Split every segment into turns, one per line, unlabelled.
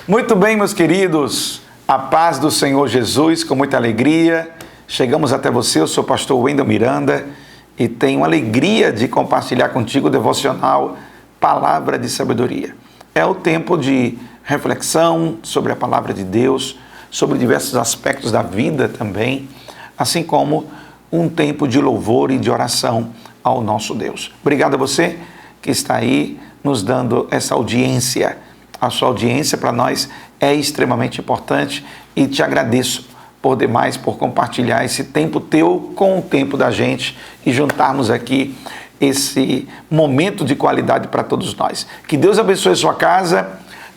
Muito bem, meus queridos, a paz do Senhor Jesus, com muita alegria, chegamos até você. Eu sou o pastor Wendel Miranda e tenho alegria de compartilhar contigo o devocional Palavra de Sabedoria. É o tempo de reflexão sobre a Palavra de Deus, sobre diversos aspectos da vida também, assim como um tempo de louvor e de oração ao nosso Deus. Obrigado a você que está aí nos dando essa audiência. A sua audiência para nós é extremamente importante e te agradeço por demais por compartilhar esse tempo teu com o tempo da gente e juntarmos aqui esse momento de qualidade para todos nós. Que Deus abençoe sua casa,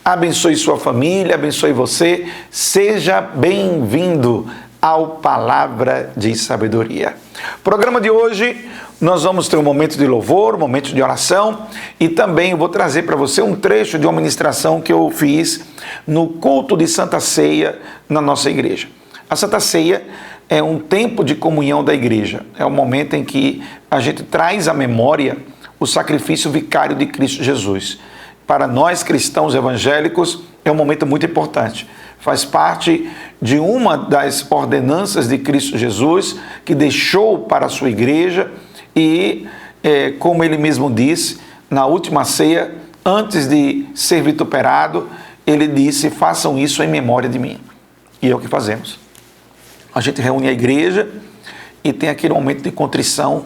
abençoe sua família, abençoe você. Seja bem-vindo ao Palavra de Sabedoria. Programa de hoje, nós vamos ter um momento de louvor, um momento de oração e também eu vou trazer para você um trecho de uma ministração que eu fiz no culto de Santa Ceia na nossa igreja. A Santa Ceia é um tempo de comunhão da igreja, é um momento em que a gente traz à memória o sacrifício vicário de Cristo Jesus. Para nós cristãos evangélicos é um momento muito importante. Faz parte de uma das ordenanças de Cristo Jesus que deixou para a sua igreja e, como ele mesmo disse, na última ceia, antes de ser vituperado, ele disse: façam isso em memória de mim. E é o que fazemos. A gente reúne a igreja e tem aquele momento de contrição,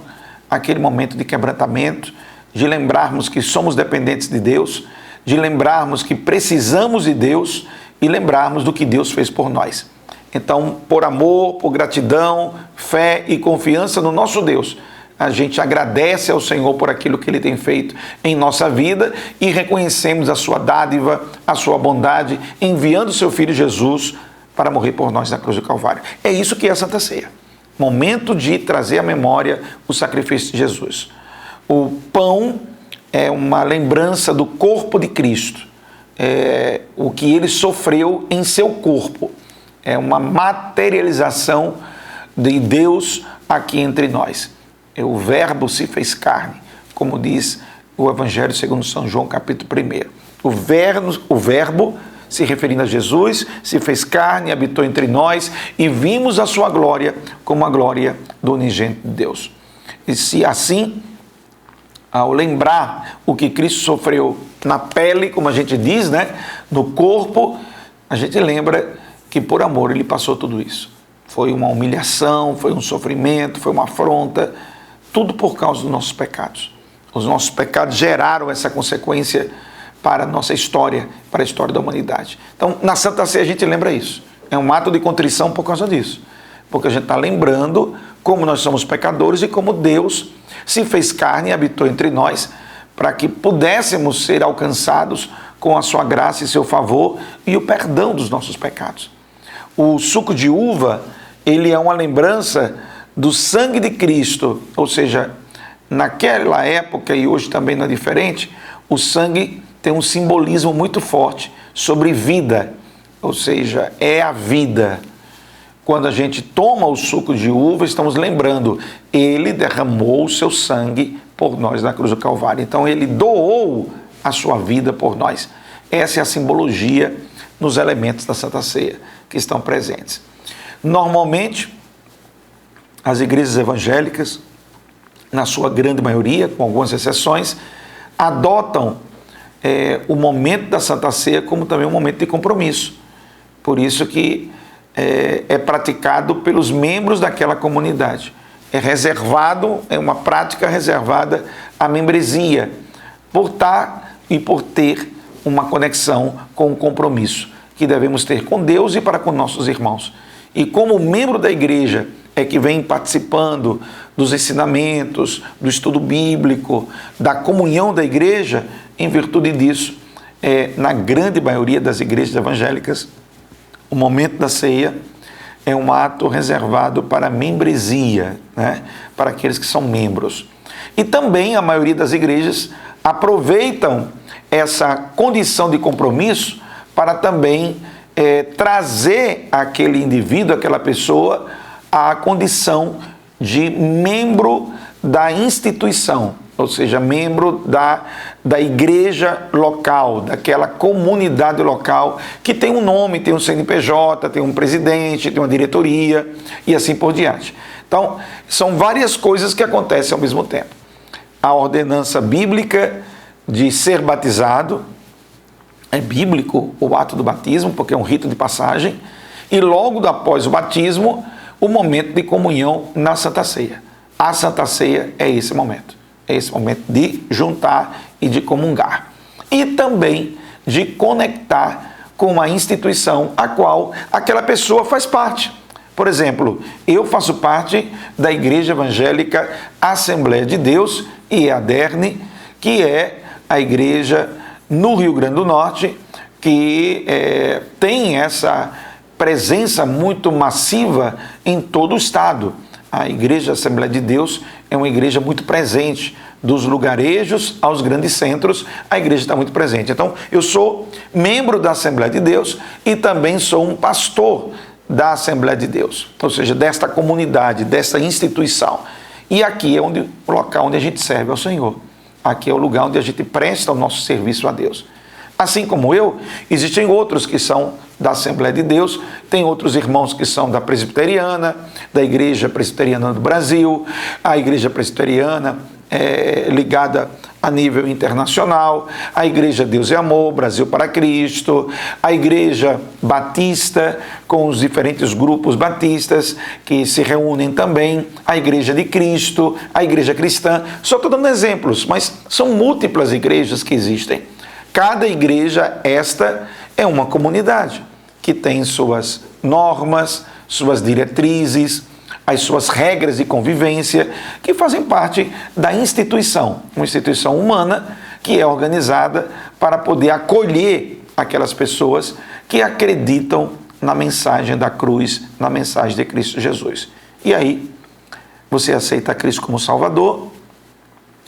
aquele momento de quebrantamento, de lembrarmos que somos dependentes de Deus, de lembrarmos que precisamos de Deus e lembrarmos do que Deus fez por nós. Então, por amor, por gratidão, fé e confiança no nosso Deus, a gente agradece ao Senhor por aquilo que Ele tem feito em nossa vida e reconhecemos a sua dádiva, a sua bondade, enviando o seu Filho Jesus para morrer por nós na cruz do Calvário. É isso que é a Santa Ceia. Momento de trazer à memória o sacrifício de Jesus. O pão é uma lembrança do corpo de Cristo. O que Ele sofreu em seu corpo. É uma materialização de Deus aqui entre nós. O Verbo se fez carne, como diz o Evangelho segundo São João, capítulo 1. O Verbo, se referindo a Jesus, se fez carne, habitou entre nós e vimos a sua glória como a glória do unigênito de Deus. E se assim, ao lembrar o que Cristo sofreu na pele, como a gente diz, no corpo, a gente lembra que por amor Ele passou tudo isso. Foi uma humilhação, foi um sofrimento, foi uma afronta, tudo por causa dos nossos pecados. Os nossos pecados geraram essa consequência para a nossa história, para a história da humanidade. Então, na Santa Ceia a gente lembra isso. É um ato de contrição por causa disso. Porque a gente está lembrando como nós somos pecadores e como Deus se fez carne e habitou entre nós para que pudéssemos ser alcançados com a sua graça e seu favor e o perdão dos nossos pecados. O suco de uva, ele é uma lembrança do sangue de Cristo, ou seja, naquela época e hoje também não é diferente, o sangue tem um simbolismo muito forte sobre vida, ou seja, é a vida. Quando a gente toma o suco de uva, estamos lembrando, Ele derramou o seu sangue por nós na cruz do Calvário. Então, Ele doou a sua vida por nós. Essa é a simbologia nos elementos da Santa Ceia que estão presentes. Normalmente, as igrejas evangélicas, na sua grande maioria, com algumas exceções, adotam o momento da Santa Ceia como também um momento de compromisso. Por isso que é praticado pelos membros daquela comunidade. É reservado, é uma prática reservada à membresia, por estar e por ter uma conexão com o compromisso que devemos ter com Deus e para com nossos irmãos. E como membro da igreja é que vem participando dos ensinamentos, do estudo bíblico, da comunhão da igreja, em virtude disso, na grande maioria das igrejas evangélicas, o momento da ceia é um ato reservado para a membresia, para aqueles que são membros. E também a maioria das igrejas aproveitam essa condição de compromisso para também trazer aquele indivíduo, aquela pessoa, à condição de membro da instituição. ou seja, membro da igreja local, daquela comunidade local, que tem um nome, tem um CNPJ, tem um presidente, tem uma diretoria e assim por diante. Então, são várias coisas que acontecem ao mesmo tempo. A ordenança bíblica de ser batizado, é bíblico o ato do batismo, porque é um rito de passagem, e logo após o batismo, o momento de comunhão na Santa Ceia. A Santa Ceia é esse momento de juntar e de comungar. E também de conectar com a instituição a qual aquela pessoa faz parte. Por exemplo, eu faço parte da Igreja Evangélica Assembleia de Deus, IEADERNE, que é a igreja no Rio Grande do Norte, que tem essa presença muito massiva em todo o estado. A Igreja Assembleia de Deus é uma igreja muito presente, dos lugarejos aos grandes centros, a igreja está muito presente. Então, eu sou membro da Assembleia de Deus e também sou um pastor da Assembleia de Deus, ou seja, desta comunidade, desta instituição. E aqui é o local onde a gente serve ao Senhor. Aqui é o lugar onde a gente presta o nosso serviço a Deus. Assim como eu, existem outros que são da Assembleia de Deus, tem outros irmãos que são da Presbiteriana, da Igreja Presbiteriana do Brasil, a Igreja Presbiteriana ligada a nível internacional, a Igreja Deus e Amor, Brasil para Cristo, a Igreja Batista, com os diferentes grupos batistas que se reúnem também, a Igreja de Cristo, a Igreja Cristã. Só estou dando exemplos, mas são múltiplas igrejas que existem. Cada igreja, esta, é uma comunidade que tem suas normas, suas diretrizes, as suas regras de convivência, que fazem parte da instituição, uma instituição humana que é organizada para poder acolher aquelas pessoas que acreditam na mensagem da cruz, na mensagem de Cristo Jesus. E aí, você aceita Cristo como Salvador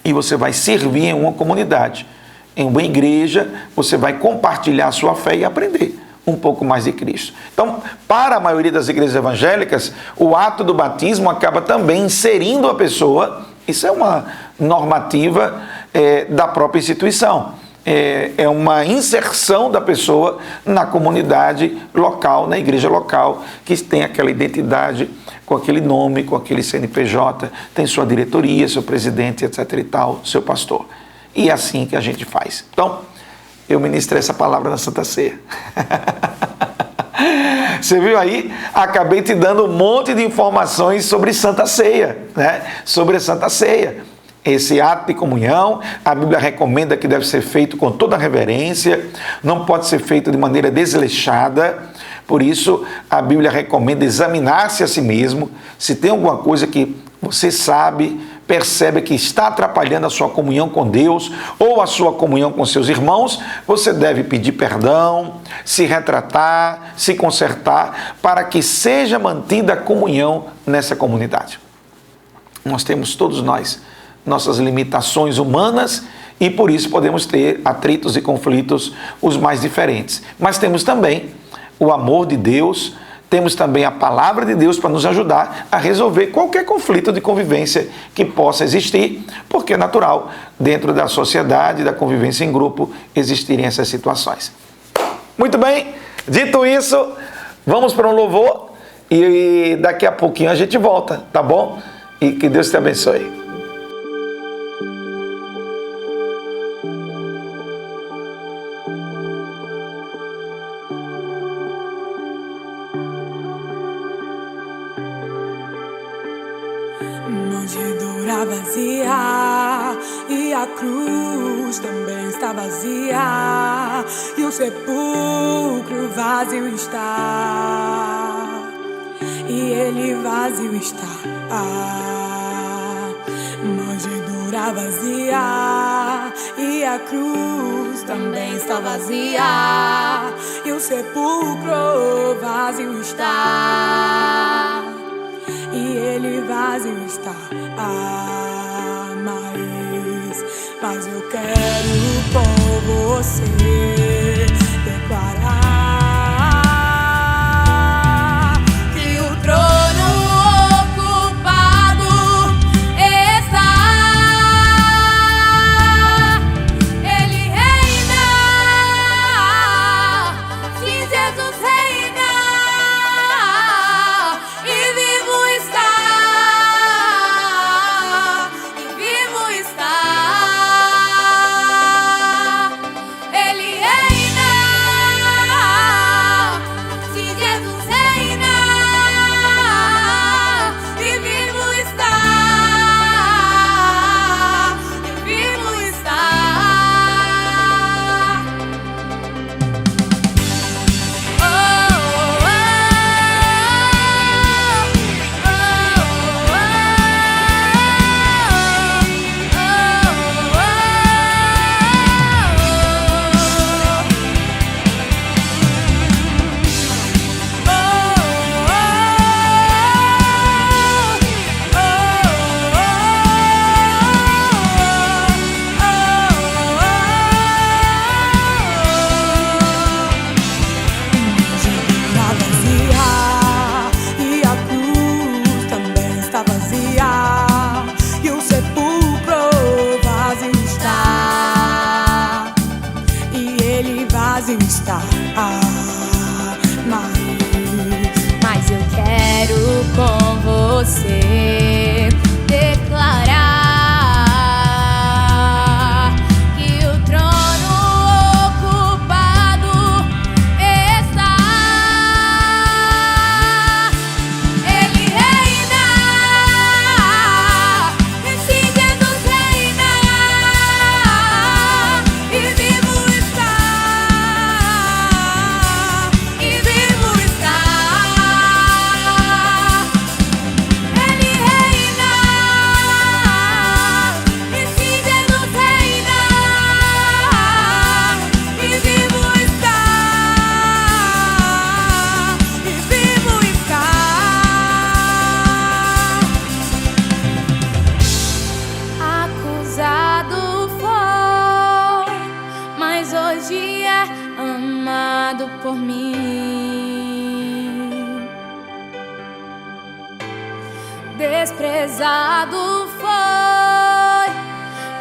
e você vai servir em uma comunidade. Em uma igreja, você vai compartilhar a sua fé e aprender um pouco mais de Cristo. Então, para a maioria das igrejas evangélicas, o ato do batismo acaba também inserindo a pessoa, isso é uma normativa da própria instituição, é uma inserção da pessoa na comunidade local, na igreja local, que tem aquela identidade, com aquele nome, com aquele CNPJ, tem sua diretoria, seu presidente, etc. e tal, seu pastor. E é assim que a gente faz. Então, eu ministrei essa palavra na Santa Ceia. Você viu aí? Acabei te dando um monte de informações sobre Santa Ceia, né? Sobre a Santa Ceia. Esse ato de comunhão, a Bíblia recomenda que deve ser feito com toda reverência, não pode ser feito de maneira desleixada. Por isso, a Bíblia recomenda examinar-se a si mesmo. Se tem alguma coisa que você sabe, percebe que está atrapalhando a sua comunhão com Deus ou a sua comunhão com seus irmãos, você deve pedir perdão, se retratar, se consertar, para que seja mantida a comunhão nessa comunidade. Nós temos, todos nós, nossas limitações humanas e por isso podemos ter atritos e conflitos os mais diferentes. Mas temos também o amor de Deus, temos também a palavra de Deus para nos ajudar a resolver qualquer conflito de convivência que possa existir, porque é natural, dentro da sociedade, da convivência em grupo, existirem essas situações. Muito bem, dito isso, vamos para um louvor e daqui a pouquinho a gente volta, tá bom? E que Deus te abençoe.
Manjedoura vazia e a cruz também está vazia e o sepulcro vazio está e ele vazio está. Manjedoura vazia e a cruz também está vazia e o sepulcro vazio está e ele vazio está. Mas eu quero com você declarar que o trono ocupado está ele vazio está. Mas eu quero com você declarar que o trono ocupado está. Ele reina, esse Jesus reina, e vivo está, e vivo está. Ele reina, esse Jesus reina, e vivo está, e vivo está. Acusado foi, mas hoje é amado por mim. Desprezado foi,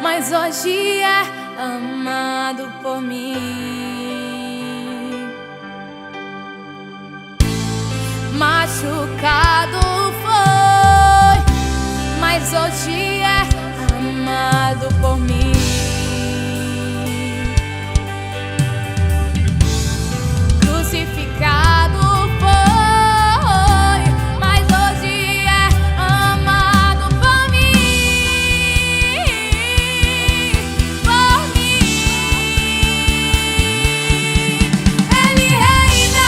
mas hoje é amado por mim. Machucado foi, mas hoje é amado por mim. Crucificado foi, mas hoje é amado por mim, por mim. Ele reina,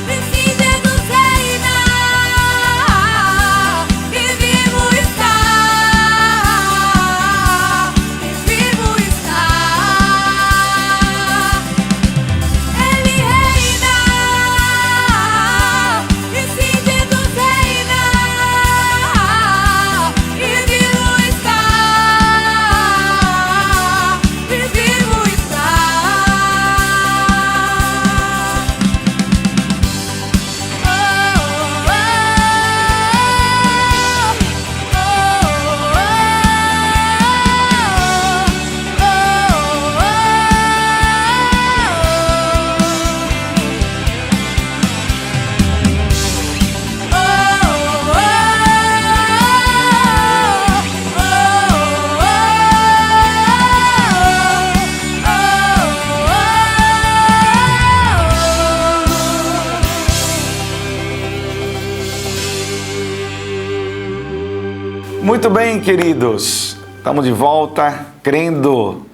esse Jesus reina, e vivo está, e vivo está. Ele reina, esse Jesus reina, e vivo está, e vivo está.
Muito bem, queridos, estamos de volta crendo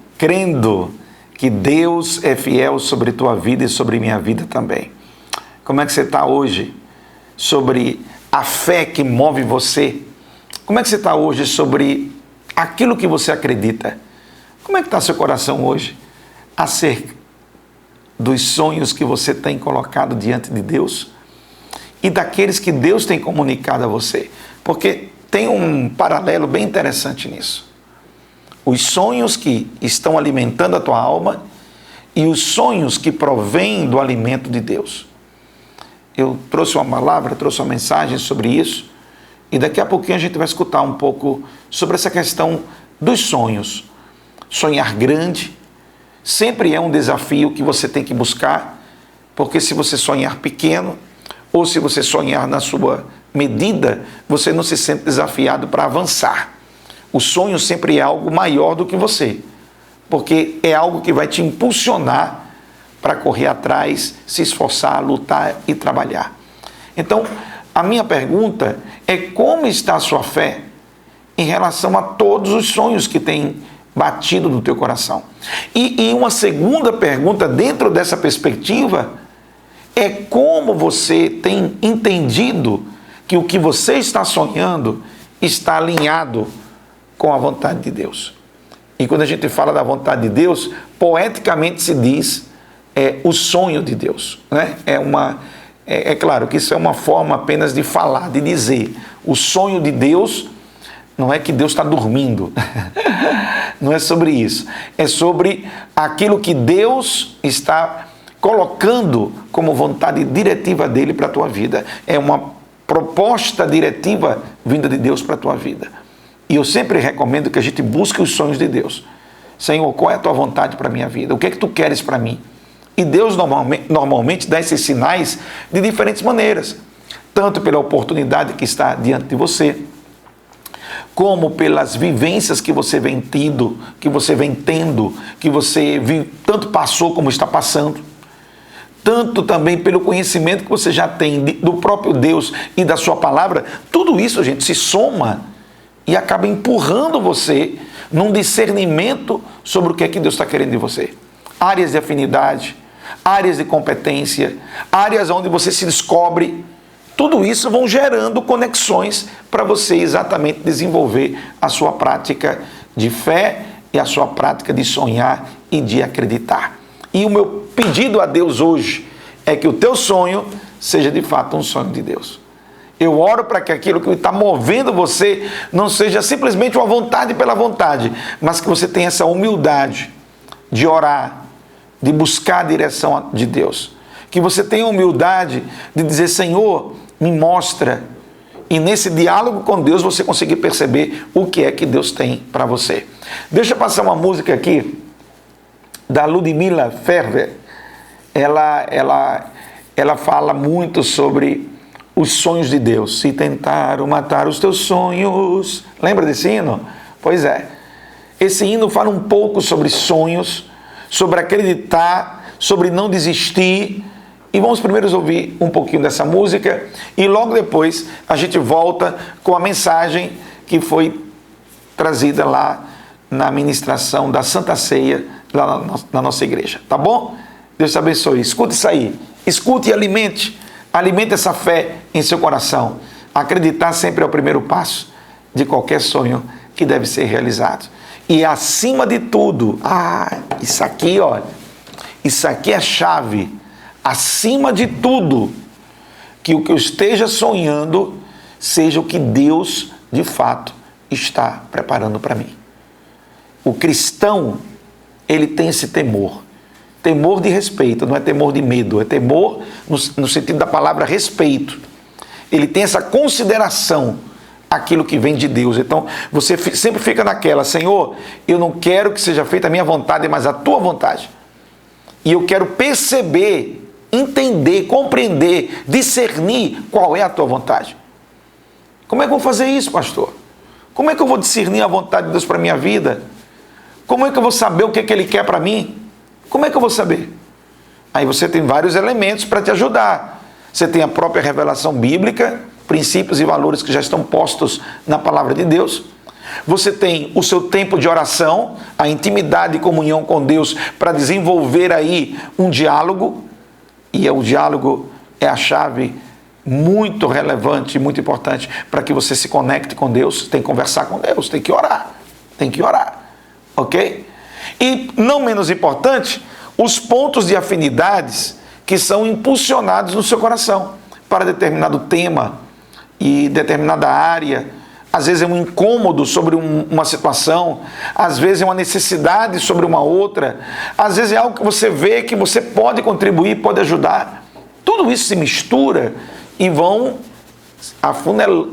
que Deus é fiel sobre tua vida e sobre minha vida também. Como é que você está hoje sobre a fé que move você? Como é que você está hoje sobre aquilo que você acredita? Como é que está seu coração hoje acerca dos sonhos que você tem colocado diante de Deus e daqueles que Deus tem comunicado a você? Porque tem um paralelo bem interessante nisso. Os sonhos que estão alimentando a tua alma e os sonhos que provêm do alimento de Deus. Eu trouxe uma palavra, trouxe uma mensagem sobre isso e daqui a pouquinho a gente vai escutar um pouco sobre essa questão dos sonhos. Sonhar grande sempre é um desafio que você tem que buscar, porque se você sonhar pequeno ou se você sonhar na sua medida, você não se sente desafiado para avançar. O sonho sempre é algo maior do que você, porque é algo que vai te impulsionar para correr atrás, se esforçar, lutar e trabalhar. Então, a minha pergunta é: como está a sua fé em relação a todos os sonhos que têm batido no teu coração? E uma segunda pergunta dentro dessa perspectiva é: como você tem entendido que o que você está sonhando está alinhado com a vontade de Deus? E quando a gente fala da vontade de Deus, poeticamente se diz o sonho de Deus, né? É claro que isso é uma forma apenas de falar, de dizer. O sonho de Deus não é que Deus está dormindo, não é sobre isso. É sobre aquilo que Deus está colocando como vontade diretiva dele para a tua vida. É uma proposta diretiva vinda de Deus para a tua vida. E eu sempre recomendo que a gente busque os sonhos de Deus. Senhor, qual é a tua vontade para a minha vida? O que é que tu queres para mim? E Deus normalmente dá esses sinais de diferentes maneiras, tanto pela oportunidade que está diante de você, como pelas vivências que você vem tendo, que você tanto passou como está passando, tanto também pelo conhecimento que você já tem do próprio Deus e da sua palavra. Tudo isso, gente, se soma e acaba empurrando você num discernimento sobre o que é que Deus está querendo de você. Áreas de afinidade, áreas de competência, áreas onde você se descobre. Tudo isso vão gerando conexões para você exatamente desenvolver a sua prática de fé e a sua prática de sonhar e de acreditar. E o meu pedido a Deus hoje é que o teu sonho seja de fato um sonho de Deus. Eu oro para que aquilo que está movendo você não seja simplesmente uma vontade pela vontade, mas que você tenha essa humildade de orar, de buscar a direção de Deus. Que você tenha a humildade de dizer, Senhor, me mostra. E nesse diálogo com Deus você conseguir perceber o que é que Deus tem para você. Deixa eu passar uma música aqui da Ludmila Ferver. Ela fala muito sobre os sonhos de Deus. Se tentaram matar os teus sonhos. Lembra desse hino? Pois é. Esse hino fala um pouco sobre sonhos, sobre acreditar, sobre não desistir. E vamos primeiro ouvir um pouquinho dessa música e logo depois a gente volta com a mensagem que foi trazida lá na ministração da Santa Ceia lá na nossa igreja. Tá bom? Deus te abençoe. Escute isso aí. Escute e alimente. Alimente essa fé em seu coração. Acreditar sempre é o primeiro passo de qualquer sonho que deve ser realizado. E acima de tudo, isso aqui, olha, isso aqui é a chave. Acima de tudo, que o que eu esteja sonhando seja o que Deus, de fato, está preparando para mim. O cristão, ele tem esse temor. Temor de respeito, não é temor de medo, é temor no sentido da palavra respeito. Ele tem essa consideração àquilo que vem de Deus. Então, você sempre fica naquela, Senhor, eu não quero que seja feita a minha vontade, mas a tua vontade. E eu quero perceber, entender, compreender, discernir qual é a tua vontade. Como é que eu vou fazer isso, pastor? Como é que eu vou discernir a vontade de Deus para a minha vida? Como é que eu vou saber o que é que Ele quer para mim? Como é que eu vou saber? Aí você tem vários elementos para te ajudar. Você tem a própria revelação bíblica, princípios e valores que já estão postos na palavra de Deus. Você tem o seu tempo de oração, a intimidade e comunhão com Deus para desenvolver aí um diálogo. E o diálogo é a chave muito relevante e muito importante para que você se conecte com Deus. Tem que conversar com Deus, tem que orar. Tem que orar, ok? E não menos importante, os pontos de afinidades que são impulsionados no seu coração para determinado tema e determinada área. Às vezes é um incômodo sobre uma situação, às vezes é uma necessidade sobre uma outra, às vezes é algo que você vê que você pode contribuir, pode ajudar. Tudo isso se mistura e vão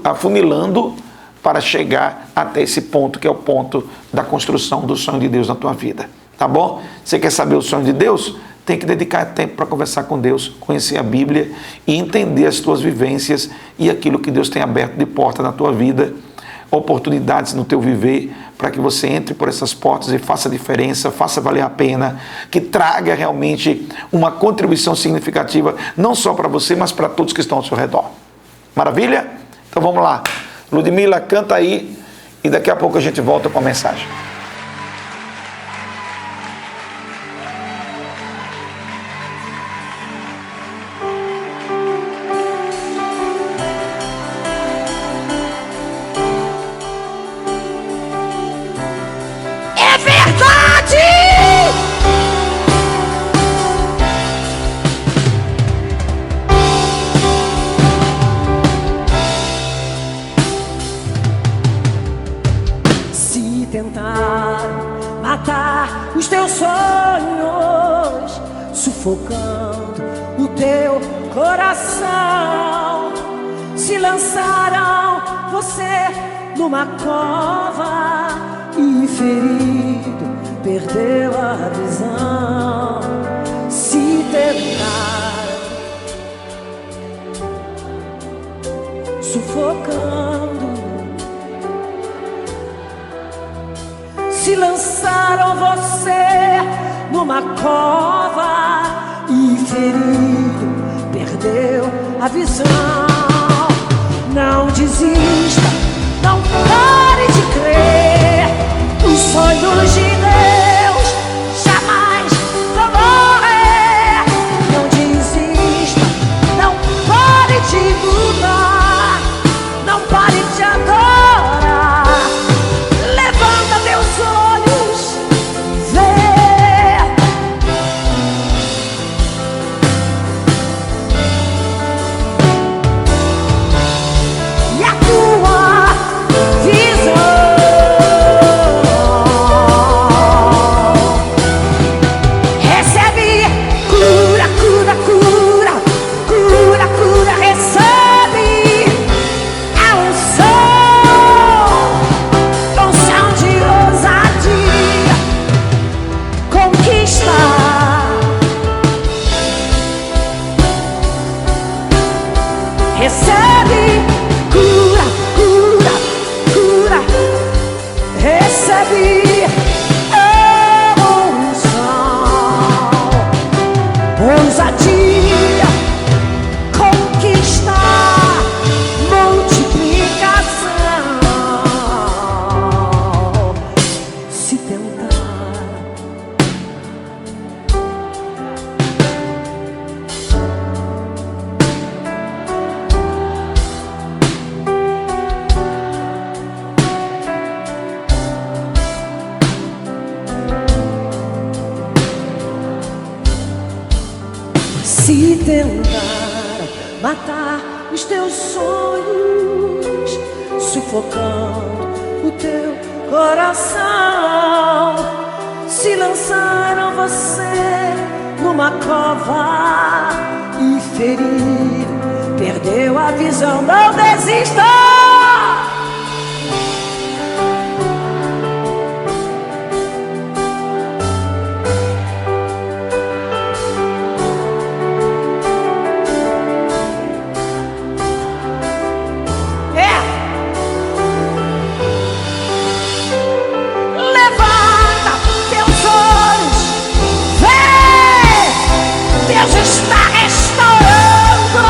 afunilando para chegar até esse ponto que é o ponto da construção do sonho de Deus na tua vida. Tá bom? Você quer saber o sonho de Deus? Tem que dedicar tempo para conversar com Deus, conhecer a Bíblia e entender as tuas vivências e aquilo que Deus tem aberto de porta na tua vida, oportunidades no teu viver, para que você entre por essas portas e faça diferença, faça valer a pena, que traga realmente uma contribuição significativa, não só para você, mas para todos que estão ao seu redor. Maravilha? Então vamos lá. Ludmila, canta aí e daqui a pouco a gente volta com a mensagem.
Sufocando o teu coração, se lançaram você numa cova e ferido perdeu a visão. Se tentar, sufocando, se lançaram você numa cova e ferido, perdeu a visão. Não desista, não pare de crer. Os sonhos de Deus jamais vão morrer. Não desista, não pare de lutar, não pare de adorar. Levanta teus olhos, vê. E a tua visão recebe cura, cura, cura, cura, cura, recebe a unção de ousadia, conquista. Recebe cura, cura, cura, recebe a unção, ousadia, conquista, multiplicação. Se tentar, se tentar matar os teus sonhos, sufocando o teu coração, se lançaram você numa cova e ferido, perdeu a visão. Não desista. Levanta teus olhos, vê, Deus está restaurando.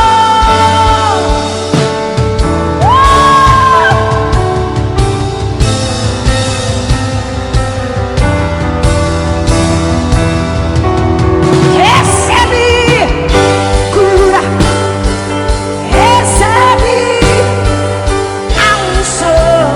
Recebe cura, recebe a unção.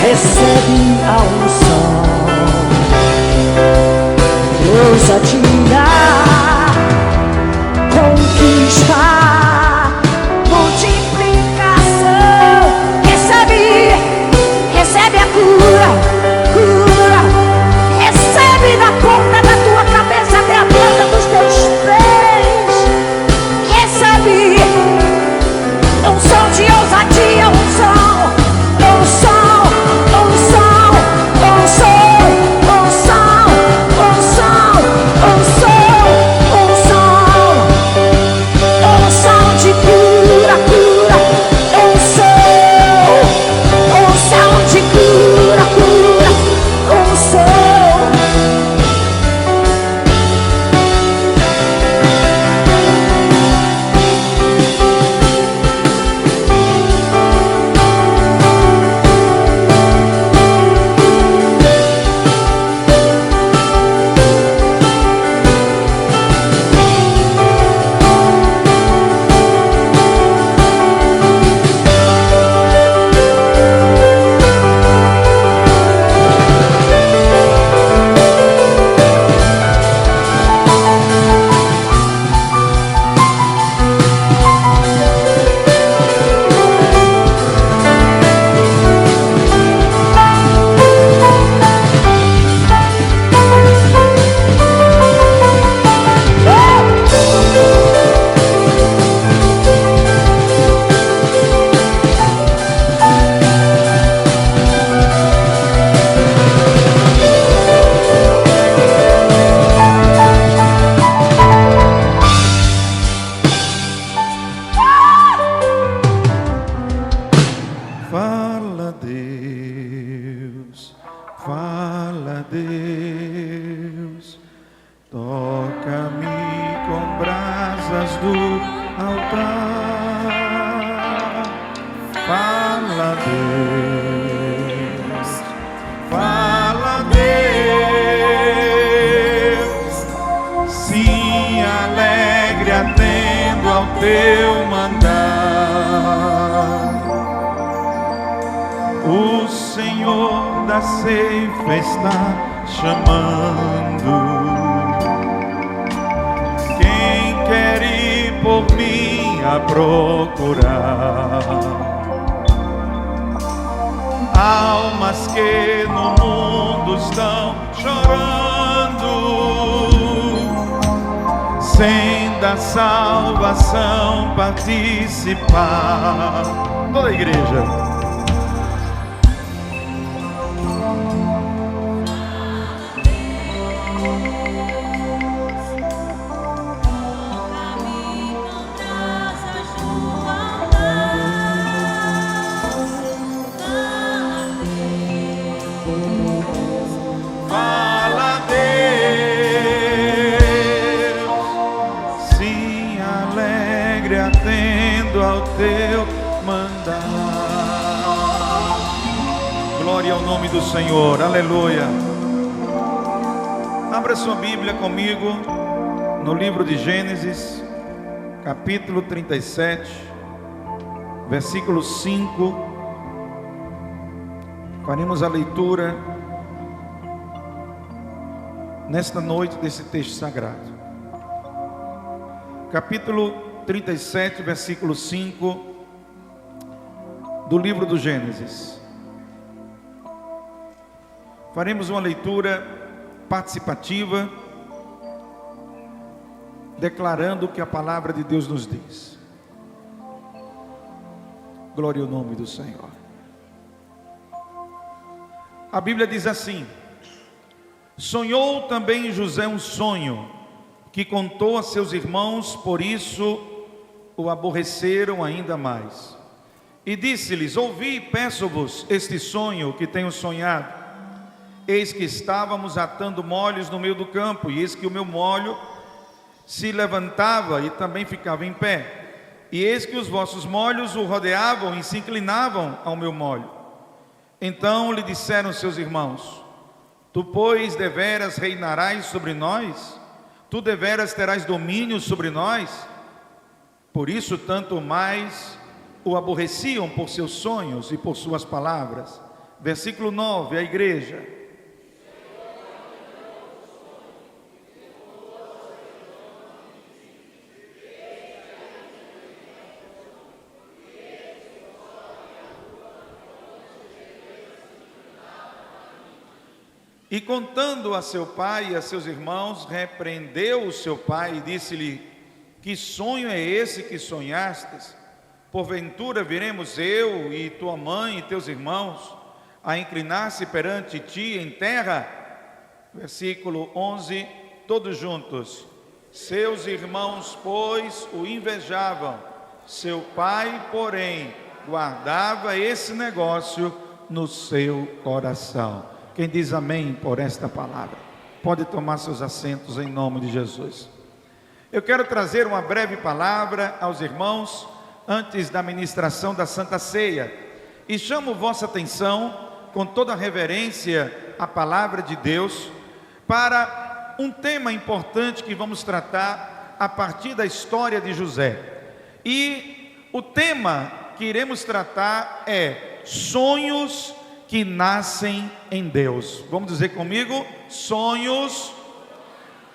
Recebe a unção, ousadia, conquista, multiplicação. Recebe a cura, cura, recebe da ponta da tua cabeça até a planta dos teus pés. Recebe unção de ousadia, unção. Unção, unção, unção, unção, unção,
Fala, Deus, toca-me com brasas do altar. Fala, Deus, fala, Deus, sim, alegre atendo ao teu mandar. O Senhor da ceifa está chamando. Quem quer ir por mim a procurar? Almas que no mundo estão chorando, sem da salvação participar. Toda a igreja. Atendo ao teu mandar. Glória ao nome do Senhor, aleluia. Abra sua Bíblia comigo no livro de Gênesis, capítulo 37, versículo 5. Faremos a leitura nesta noite desse texto sagrado. Capítulo 37, versículo 5 do livro do Gênesis. Faremos uma leitura participativa, declarando o que a palavra de Deus nos diz. Glória ao nome do Senhor. A Bíblia diz assim: sonhou também José um sonho, que contou a seus irmãos, por isso o aborreceram ainda mais. E disse-lhes: ouvi, peço-vos, este sonho que tenho sonhado. Eis que estávamos atando molhos no meio do campo, e eis que o meu molho se levantava e também ficava em pé. E eis que os vossos molhos o rodeavam e se inclinavam ao meu molho. Então lhe disseram seus irmãos: tu, pois, deveras reinarás sobre nós? Tu deveras terás domínio sobre nós? Por isso, tanto mais o aborreciam por seus sonhos e por suas palavras. Versículo 9, a igreja. E contando a seu pai e a seus irmãos, repreendeu o seu pai e disse-lhe: que sonho é esse que sonhastes? Porventura viremos eu e tua mãe e teus irmãos a inclinar-se perante ti em terra? Versículo 11, todos juntos. Seus irmãos, pois, o invejavam. Seu pai, porém, guardava esse negócio no seu coração. Quem diz amém por esta palavra? Pode tomar seus assentos em nome de Jesus. Eu quero trazer uma breve palavra aos irmãos antes da ministração da Santa Ceia, e chamo vossa atenção, com toda a reverência à palavra de Deus, para um tema importante que vamos tratar a partir da história de José. E o tema que iremos tratar é sonhos que nascem em Deus. Vamos dizer comigo: sonhos,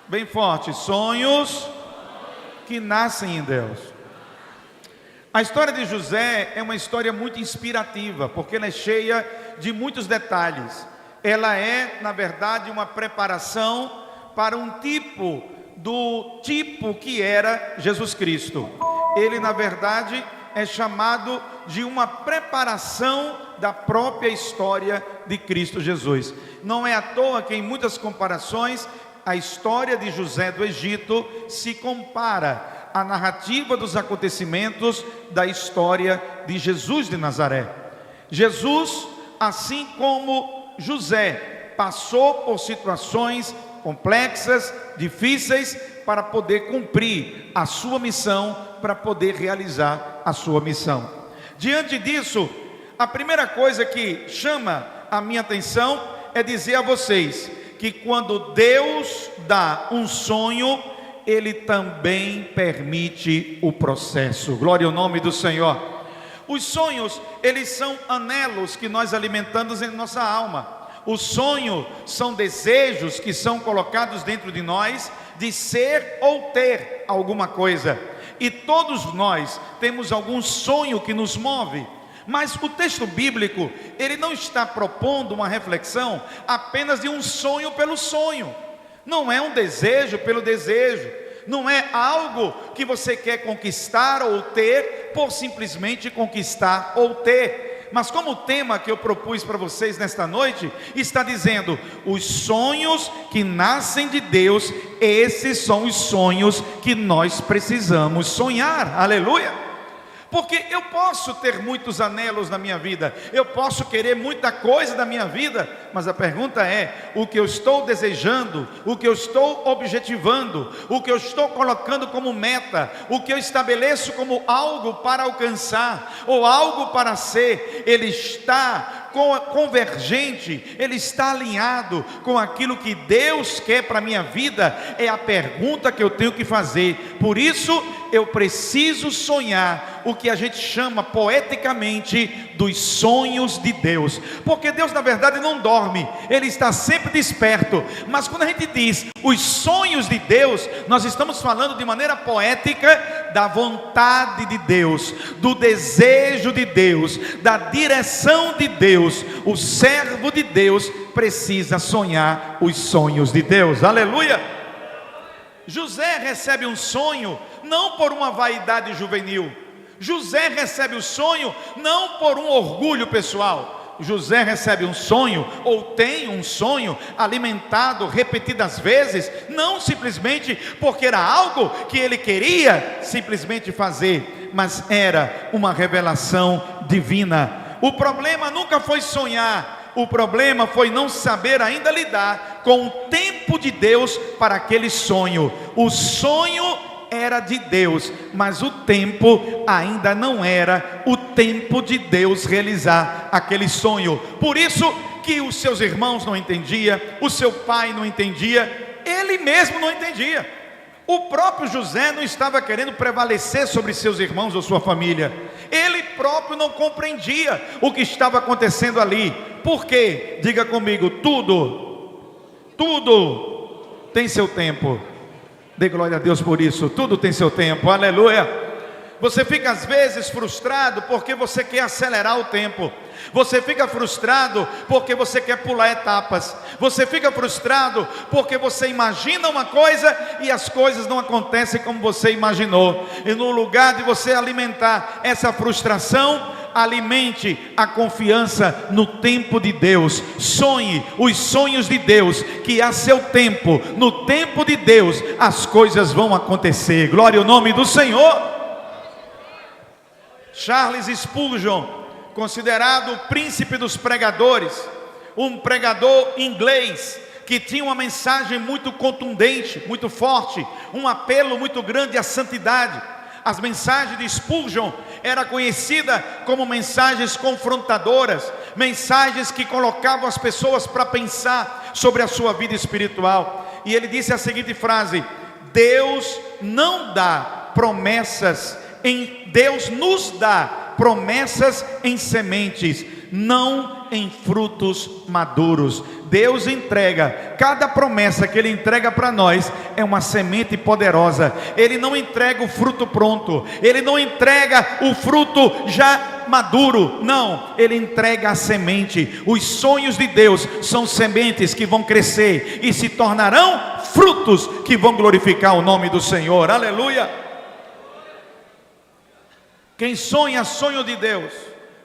bem forte, sonhos que nascem em Deus. A história de José é uma história muito inspirativa, porque ela é cheia de muitos detalhes. Ela é, na verdade, uma preparação para um tipo que era Jesus Cristo. Ele, na verdade, é chamado de uma preparação da própria história de Cristo Jesus. Não é à toa que em muitas comparações a história de José do Egito se compara à narrativa dos acontecimentos da história de Jesus de Nazaré. Jesus, assim como José, passou por situações complexas, difíceis, para poder cumprir a sua missão, para poder realizar a sua missão. Diante disso, a primeira coisa que chama a minha atenção é dizer a vocês que quando Deus dá um sonho, Ele também permite o processo. Glória ao nome do Senhor. Os sonhos, eles são anelos que nós alimentamos em nossa alma. O sonho são desejos que são colocados dentro de nós de ser ou ter alguma coisa. E todos nós temos algum sonho que nos move. Mas o texto bíblico, ele não está propondo uma reflexão apenas de um sonho pelo sonho. Não é um desejo pelo desejo. Não é algo que você quer conquistar ou ter por simplesmente conquistar ou ter. Mas como o tema que eu propus para vocês nesta noite está dizendo, os sonhos que nascem de Deus, esses são os sonhos que nós precisamos sonhar. Aleluia! Porque eu posso ter muitos anelos na minha vida, eu posso querer muita coisa da minha vida, mas a pergunta é, o que eu estou desejando, o que eu estou objetivando, o que eu estou colocando como meta, o que eu estabeleço como algo para alcançar, ou algo para ser, ele está convergente, ele está alinhado com aquilo que Deus quer para a minha vida? É a pergunta que eu tenho que fazer. Por isso eu preciso sonhar o que a gente chama poeticamente dos sonhos de Deus, porque Deus na verdade não dorme, Ele está sempre desperto. Mas quando a gente diz os sonhos de Deus, nós estamos falando de maneira poética da vontade de Deus, do desejo de Deus, da direção de Deus. O servo de Deus precisa sonhar os sonhos de Deus. Aleluia! José recebe um sonho não por uma vaidade juvenil. José recebe o sonho não por um orgulho pessoal. José recebe um sonho, ou tem um sonho alimentado repetidas vezes, não simplesmente porque era algo que ele queria simplesmente fazer, mas era uma revelação divina. O problema nunca foi sonhar, o problema foi não saber ainda lidar com o tempo de Deus para aquele sonho. O sonho era de Deus, mas o tempo ainda não era o tempo de Deus realizar aquele sonho. Por isso que os seus irmãos não entendiam, o seu pai não entendia, ele mesmo não entendia. O próprio José não estava querendo prevalecer sobre seus irmãos ou sua família. Ele próprio não compreendia o que estava acontecendo ali. Por quê? Diga comigo, tudo tem seu tempo. Dê glória a Deus por isso, tudo tem seu tempo, aleluia. Você fica às vezes frustrado porque você quer acelerar o tempo. Você fica frustrado porque você quer pular etapas. Você fica frustrado porque você imagina uma coisa e as coisas não acontecem como você imaginou. E no lugar de você alimentar essa frustração, alimente a confiança no tempo de Deus. Sonhe os sonhos de Deus, que a seu tempo, no tempo de Deus, as coisas vão acontecer. Glória ao nome do Senhor. Charles Spurgeon, considerado o príncipe dos pregadores, um pregador inglês que tinha uma mensagem muito contundente, muito forte, um apelo muito grande à santidade. As mensagens de Spurgeon eram conhecidas como mensagens confrontadoras, mensagens que colocavam as pessoas para pensar sobre a sua vida espiritual. E ele disse a seguinte frase: Deus não dá promessas Deus nos dá promessas em sementes, não em frutos maduros. Deus entrega, cada promessa que Ele entrega para nós é uma semente poderosa. Ele não entrega o fruto pronto, Ele não entrega o fruto já maduro, não, Ele entrega a semente. Os sonhos de Deus são sementes que vão crescer e se tornarão frutos que vão glorificar o nome do Senhor, aleluia. Quem sonha sonho de Deus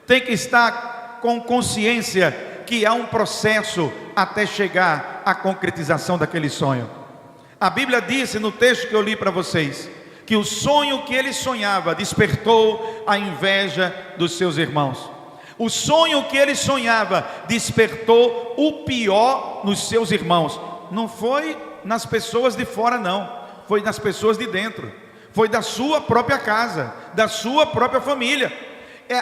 tem que estar com consciência que há um processo até chegar à concretização daquele sonho. A Bíblia disse no texto que eu li para vocês que o sonho que ele sonhava despertou a inveja dos seus irmãos. O sonho que ele sonhava despertou o pior nos seus irmãos. Não foi nas pessoas de fora, não. Foi nas pessoas de dentro. Foi da sua própria casa, da sua própria família.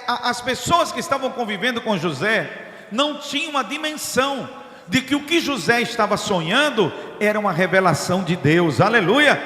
As pessoas que estavam convivendo com José não tinham a dimensão de que o que José estava sonhando era uma revelação de Deus. Aleluia!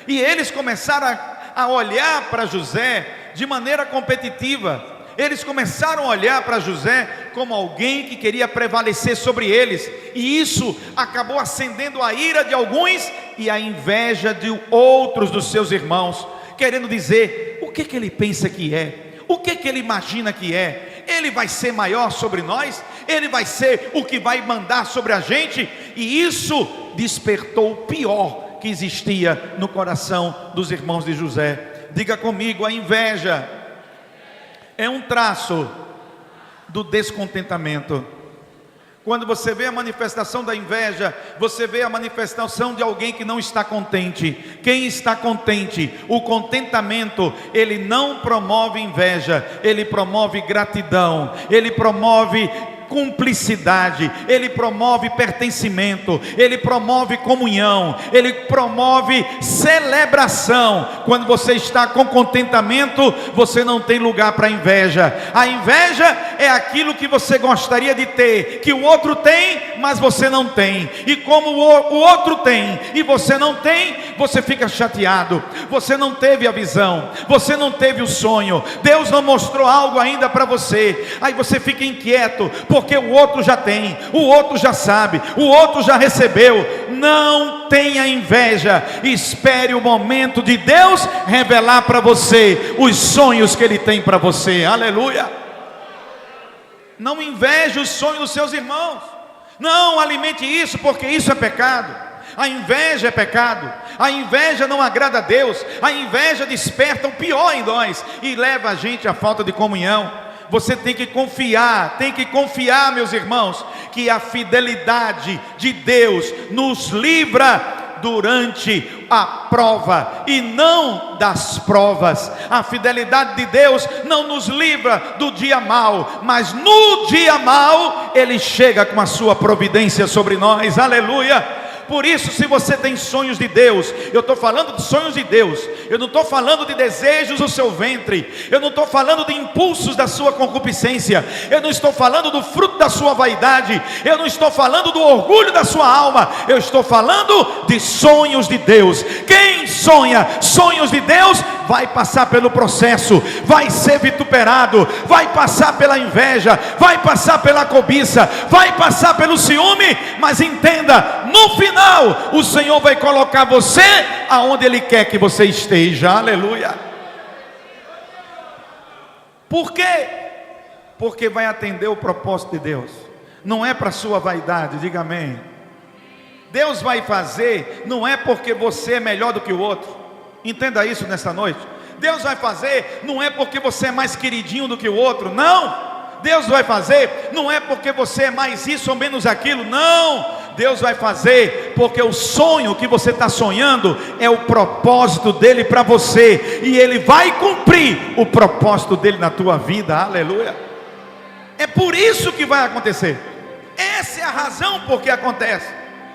E eles começaram a olhar para José de maneira competitiva. Eles começaram a olhar para José como alguém que queria prevalecer sobre eles, e isso acabou acendendo a ira de alguns e a inveja de outros dos seus irmãos, querendo dizer: o que ele pensa que é? O que ele imagina que é? Ele vai ser maior sobre nós? Ele vai ser o que vai mandar sobre a gente? E isso despertou o pior que existia no coração dos irmãos de José. Diga comigo: a inveja é um traço do descontentamento. Quando você vê a manifestação da inveja, você vê a manifestação de alguém que não está contente. Quem está contente? O contentamento, ele não promove inveja, ele promove gratidão, ele promove cumplicidade, ele promove pertencimento, ele promove comunhão, ele promove celebração. Quando você está com contentamento, você não tem lugar para inveja. A inveja é aquilo que você gostaria de ter, que o outro tem, mas você não tem. E como o outro tem e você não tem, você fica chateado. Você não teve a visão, você não teve o sonho, Deus não mostrou algo ainda para você. Aí você fica inquieto, porque o outro já tem, o outro já sabe, o outro já recebeu. Não tenha inveja, espere o momento de Deus revelar para você os sonhos que Ele tem para você. Aleluia! Não inveje os sonhos dos seus irmãos, não alimente isso, porque isso é pecado. A inveja é pecado, a inveja não agrada a Deus, a inveja desperta o pior em nós e leva a gente à falta de comunhão. Você tem que confiar, meus irmãos, que a fidelidade de Deus nos livra durante a prova e não das provas. A fidelidade de Deus não nos livra do dia mau, mas no dia mau Ele chega com a sua providência sobre nós. Aleluia! Por isso, se você tem sonhos de Deus, eu estou falando de sonhos de Deus, eu não estou falando de desejos do seu ventre, eu não estou falando de impulsos da sua concupiscência, eu não estou falando do fruto da sua vaidade, eu não estou falando do orgulho da sua alma, eu estou falando de sonhos de Deus. Quem sonha sonhos de Deus vai passar pelo processo, vai ser vituperado, vai passar pela inveja, vai passar pela cobiça, vai passar pelo ciúme, mas entenda, no final o Senhor vai colocar você aonde Ele quer que você esteja. Aleluia! Por quê? Porque vai atender o propósito de Deus. Não é para sua vaidade, diga amém. Deus vai fazer, não é porque você é melhor do que o outro. Entenda isso nessa noite. Deus vai fazer, não é porque você é mais queridinho do que o outro, não. Deus vai fazer, não é porque você é mais isso ou menos aquilo, não. Deus vai fazer porque o sonho que você está sonhando é o propósito dele para você, e ele vai cumprir o propósito dele na tua vida. Aleluia! É por isso que vai acontecer. Essa é a razão por que acontece.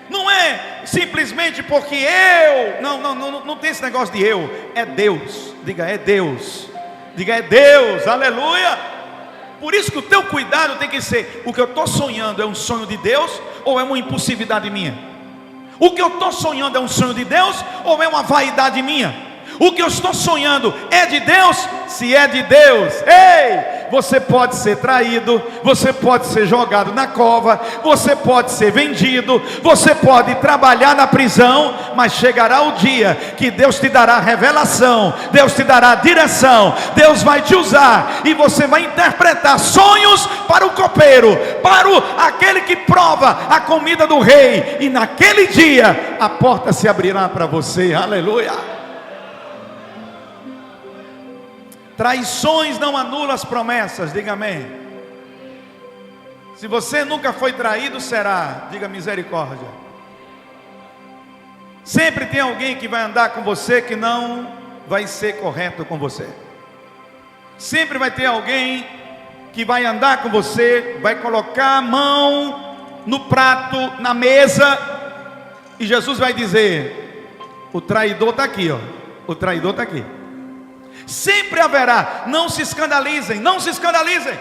Não é simplesmente porque eu, não tem esse negócio de eu, é Deus. Diga, é Deus. Diga, é Deus. Aleluia! Por isso que o teu cuidado tem que ser: o que eu estou sonhando é um sonho de Deus ou é uma impulsividade minha? O que eu estou sonhando é um sonho de Deus ou é uma vaidade minha? O que eu estou sonhando é de Deus? Se é de Deus, ei, você pode ser traído, você pode ser jogado na cova, você pode ser vendido, você pode trabalhar na prisão, mas chegará o dia que Deus te dará revelação, Deus te dará direção, Deus vai te usar e você vai interpretar sonhos para o copeiro, para aquele que prova a comida do rei, e naquele dia a porta se abrirá para você. Aleluia! Traições não anulam as promessas, diga amém. Se você nunca foi traído, será, diga misericórdia. Sempre tem alguém que vai andar com você que não vai ser correto com você. Sempre vai ter alguém que vai andar com você, vai colocar a mão no prato, na mesa, e Jesus vai dizer: o traidor está aqui, ó. O traidor está aqui. Sempre haverá, não se escandalizem, não se escandalizem.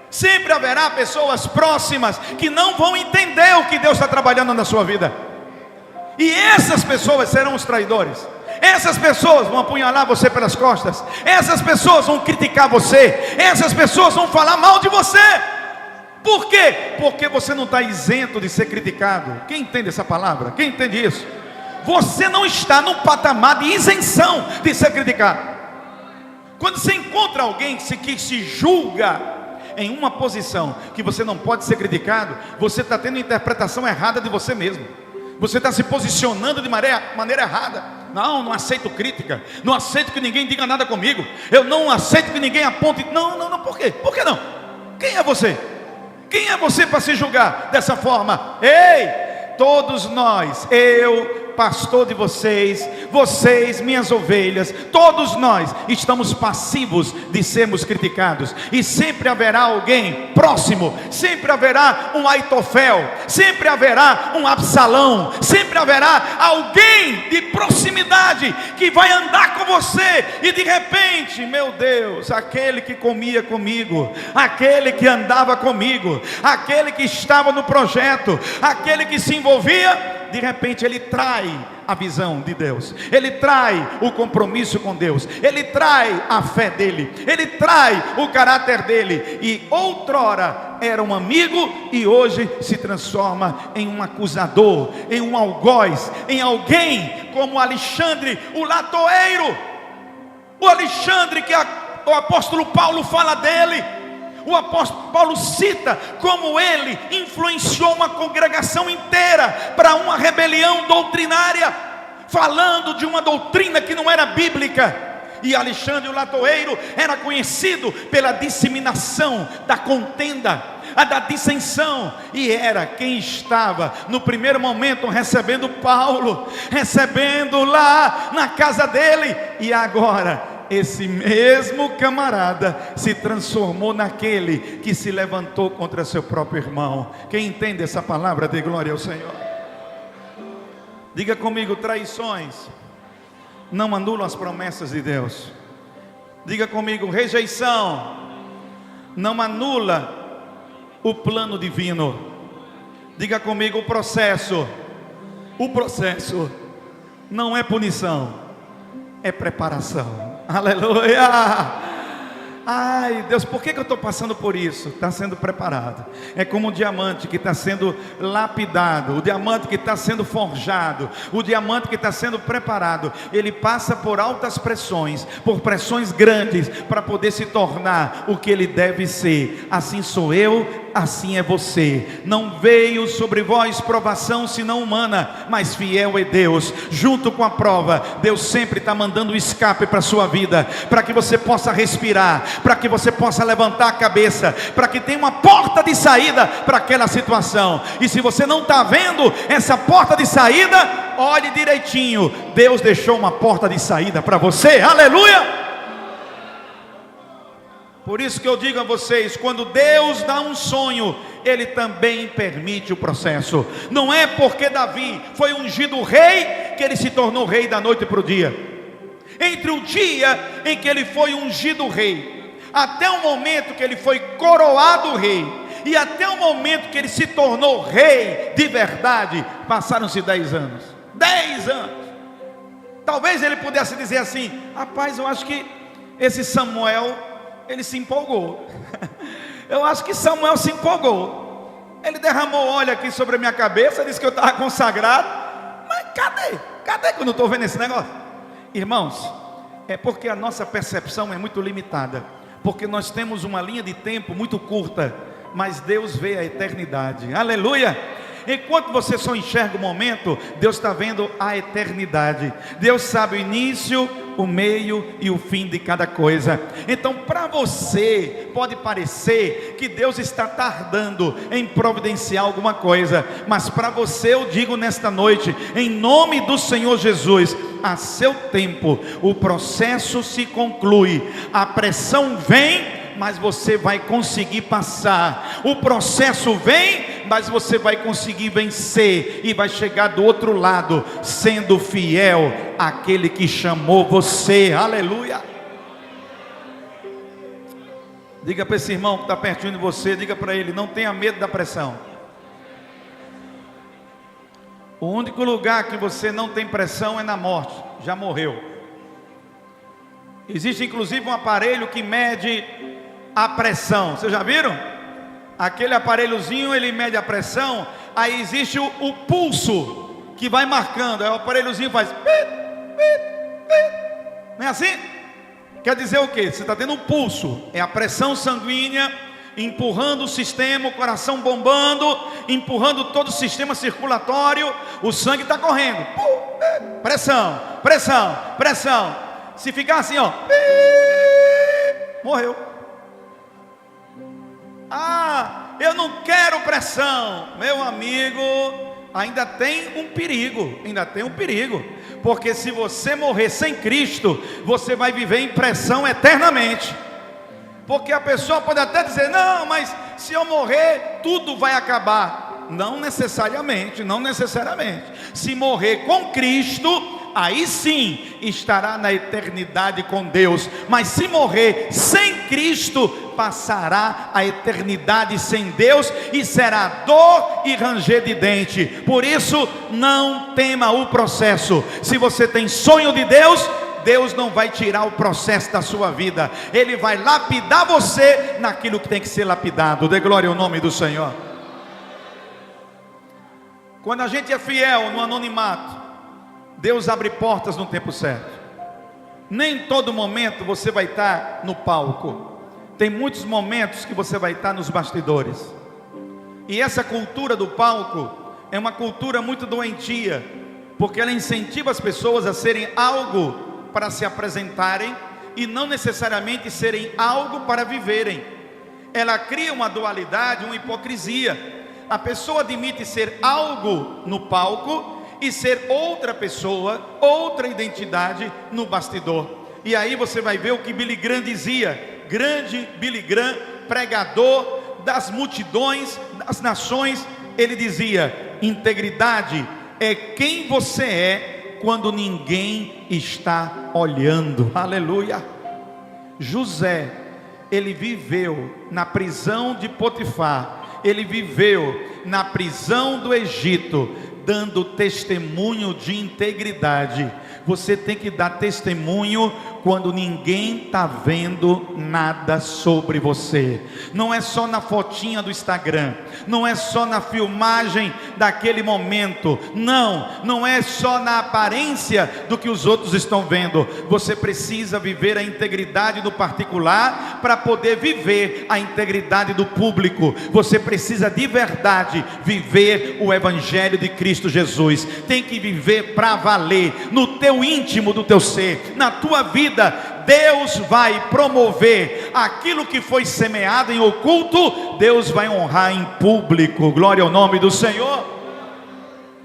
Sempre haverá pessoas próximas que não vão entender o que Deus está trabalhando na sua vida. E essas pessoas serão os traidores. Essas pessoas vão apunhalar você pelas costas. Essas pessoas vão criticar você. Essas pessoas vão falar mal de você. Por quê? Porque você não está isento de ser criticado. Quem entende essa palavra? Quem entende isso? Você não está num patamar de isenção de ser criticado. Quando você encontra alguém que se julga em uma posição que você não pode ser criticado, você está tendo interpretação errada de você mesmo. Você está se posicionando de maneira errada. Não aceito crítica. Não aceito que ninguém diga nada comigo. Eu não aceito que ninguém aponte. Não, por quê? Por que não? Quem é você? Quem é você para se julgar dessa forma? Ei, todos nós, eu, pastor de vocês, minhas ovelhas, todos nós estamos passivos de sermos criticados. E sempre haverá alguém próximo, sempre haverá um Aitofel, sempre haverá um Absalão, sempre haverá alguém de proximidade que vai andar com você e de repente, meu Deus, aquele que comia comigo, aquele que andava comigo, aquele que estava no projeto, aquele que se envolvia, de repente ele trai a visão de Deus, ele trai o compromisso com Deus, ele trai a fé dele, ele trai o caráter dele, e outrora era um amigo e hoje se transforma em um acusador, em um algoz, em alguém como Alexandre, o latoeiro. O Alexandre que o apóstolo Paulo fala dele. O apóstolo Paulo cita como ele influenciou uma congregação inteira para uma rebelião doutrinária, falando de uma doutrina que não era bíblica. E Alexandre o latoeiro era conhecido pela disseminação da contenda, da dissensão, e era quem estava no primeiro momento recebendo Paulo, recebendo lá na casa dele, e agora esse mesmo camarada se transformou naquele que se levantou contra seu próprio irmão. Quem entende essa palavra, dê glória ao Senhor. Diga comigo: traições não anulam as promessas de Deus. Diga comigo: rejeição não anula o plano divino. Diga comigo: o processo não é punição, é preparação. Aleluia! Ai Deus, por que eu estou passando por isso? Está sendo preparado. É como um diamante que está sendo lapidado, o diamante que está sendo forjado, o diamante que está sendo preparado. Ele passa por altas pressões, por pressões grandes, para poder se tornar o que ele deve ser. Assim sou eu, assim é você. Não veio sobre vós provação senão humana, mas fiel é Deus. Junto com a prova, Deus sempre está mandando um escape para a sua vida, para que você possa respirar, para que você possa levantar a cabeça, para que tenha uma porta de saída para aquela situação. E se você não está vendo essa porta de saída, olhe direitinho, Deus deixou uma porta de saída para você. Aleluia! Por isso que eu digo a vocês, quando Deus dá um sonho, Ele também permite o processo. Não é porque Davi foi ungido rei, que ele se tornou rei da noite para o dia. Entre o dia em que ele foi ungido rei, até o momento que ele foi coroado rei, e até o momento que ele se tornou rei de verdade, passaram-se 10 anos. 10 anos. Talvez ele pudesse dizer assim: rapaz, eu acho que esse Samuel, ele se empolgou. Eu acho que Samuel se empolgou. Ele derramou óleo aqui sobre a minha cabeça, disse que eu estava consagrado. Mas cadê quando eu estou vendo esse negócio? Irmãos, é porque a nossa percepção é muito limitada, porque nós temos uma linha de tempo muito curta, mas Deus vê a eternidade. Aleluia! Enquanto você só enxerga o momento, Deus está vendo a eternidade. Deus sabe o início, o meio e o fim de cada coisa. Então, para você pode parecer que Deus está tardando em providenciar alguma coisa, mas para você eu digo nesta noite, em nome do Senhor Jesus, a seu tempo o processo se conclui, a pressão vem, mas você vai conseguir passar. O processo vem, mas você vai conseguir vencer e vai chegar do outro lado sendo fiel àquele que chamou você. Aleluia. Diga para esse irmão que está pertinho de você, diga para ele: não tenha medo da pressão. O único lugar que você não tem pressão é na morte. Já morreu. Existe inclusive um aparelho que mede a pressão. Vocês já viram? Aquele aparelhozinho, ele mede a pressão. Aí existe o pulso que vai marcando. Aí o aparelhozinho faz pit, pit, pit. Não é assim? Quer dizer o quê? Você está tendo um pulso. É a pressão sanguínea empurrando o sistema, o coração bombando, empurrando todo o sistema circulatório. O sangue está correndo. Pressão, pressão, pressão. Se ficar assim, ó, morreu. Ah, eu não quero pressão. Meu amigo, ainda tem um perigo. Ainda tem um perigo. Porque se você morrer sem Cristo, você vai viver em pressão eternamente. Porque a pessoa pode até dizer: não, mas se eu morrer, tudo vai acabar. Não necessariamente, não necessariamente. Se morrer com Cristo, aí sim estará na eternidade com Deus. Mas se morrer sem Cristo, passará a eternidade sem Deus, e será dor e ranger de dente. Por isso, não tema o processo. Se você tem sonho de Deus, Deus não vai tirar o processo da sua vida. Ele vai lapidar você naquilo que tem que ser lapidado. Dê glória ao nome do Senhor. Quando a gente é fiel no anonimato, Deus abre portas no tempo certo. Nem todo momento você vai estar no palco. Tem muitos momentos que você vai estar nos bastidores. E essa cultura do palco é uma cultura muito doentia, porque ela incentiva as pessoas a serem algo para se apresentarem e não necessariamente serem algo para viverem. Ela cria uma dualidade, uma hipocrisia. A pessoa admite ser algo no palco e ser outra pessoa, outra identidade no bastidor. E aí você vai ver o que Billy Graham dizia. Grande Billy Graham, pregador das multidões, das nações. Ele dizia: integridade é quem você é quando ninguém está olhando. Aleluia. José, ele viveu na prisão de Potifar, ele viveu na prisão do Egito, dando testemunho de integridade. Você tem que dar testemunho quando ninguém está vendo nada sobre você. Não é só na fotinha do Instagram, não é só na filmagem daquele momento, não é só na aparência do que os outros estão vendo. Você precisa viver a integridade do particular para poder viver a integridade do público. Você precisa de verdade viver o Evangelho de Cristo Jesus. Tem que viver para valer, no teu íntimo do teu ser, na tua vida. Deus vai promover aquilo que foi semeado em oculto, Deus vai honrar em público. Glória ao nome do Senhor.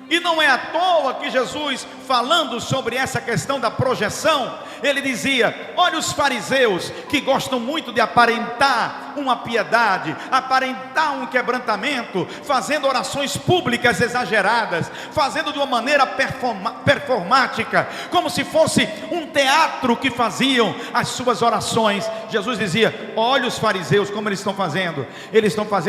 E não é à toa que Jesus, falando sobre essa questão da projeção, ele dizia: olha os fariseus que gostam muito de aparentar uma piedade, aparentar um quebrantamento, fazendo orações públicas exageradas, fazendo de uma maneira performática, como se fosse um teatro que faziam as suas orações. Jesus dizia: olha os fariseus como eles estão fazendo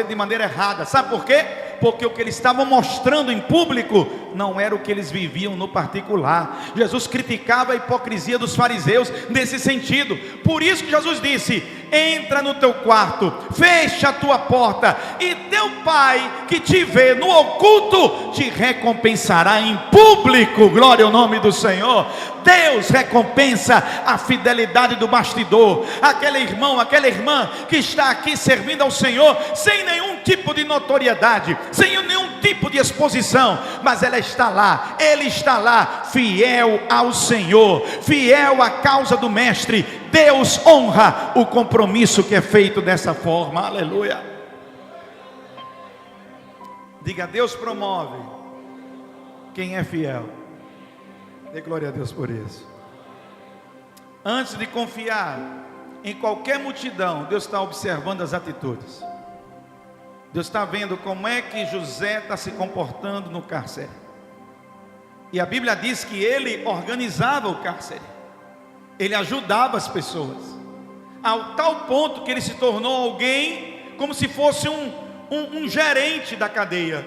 de maneira errada. Sabe por quê? Porque o que eles estavam mostrando em público não era o que eles viviam no particular. Jesus criticava a hipocrisia dos fariseus nesse sentido. Por isso que Jesus disse: entra no teu quarto, fecha a tua porta, e teu pai que te vê no oculto te recompensará em público. Glória ao nome do Senhor. Deus recompensa a fidelidade do bastidor. Aquele irmão, aquela irmã que está aqui servindo ao Senhor sem nenhum tipo de notoriedade, sem nenhum tipo de exposição, mas ela está lá, ele está lá, fiel ao Senhor, fiel à causa do Mestre. Deus honra o compromisso que é feito dessa forma. Aleluia. Diga: Deus promove quem é fiel. Dê glória a Deus por isso. Antes de confiar Em qualquer multidão, Deus está observando as atitudes. Deus está vendo como é que José está se comportando no cárcere. E a Bíblia diz que ele organizava o cárcere. Ele ajudava as pessoas. Ao tal ponto que ele se tornou alguém como se fosse um gerente da cadeia.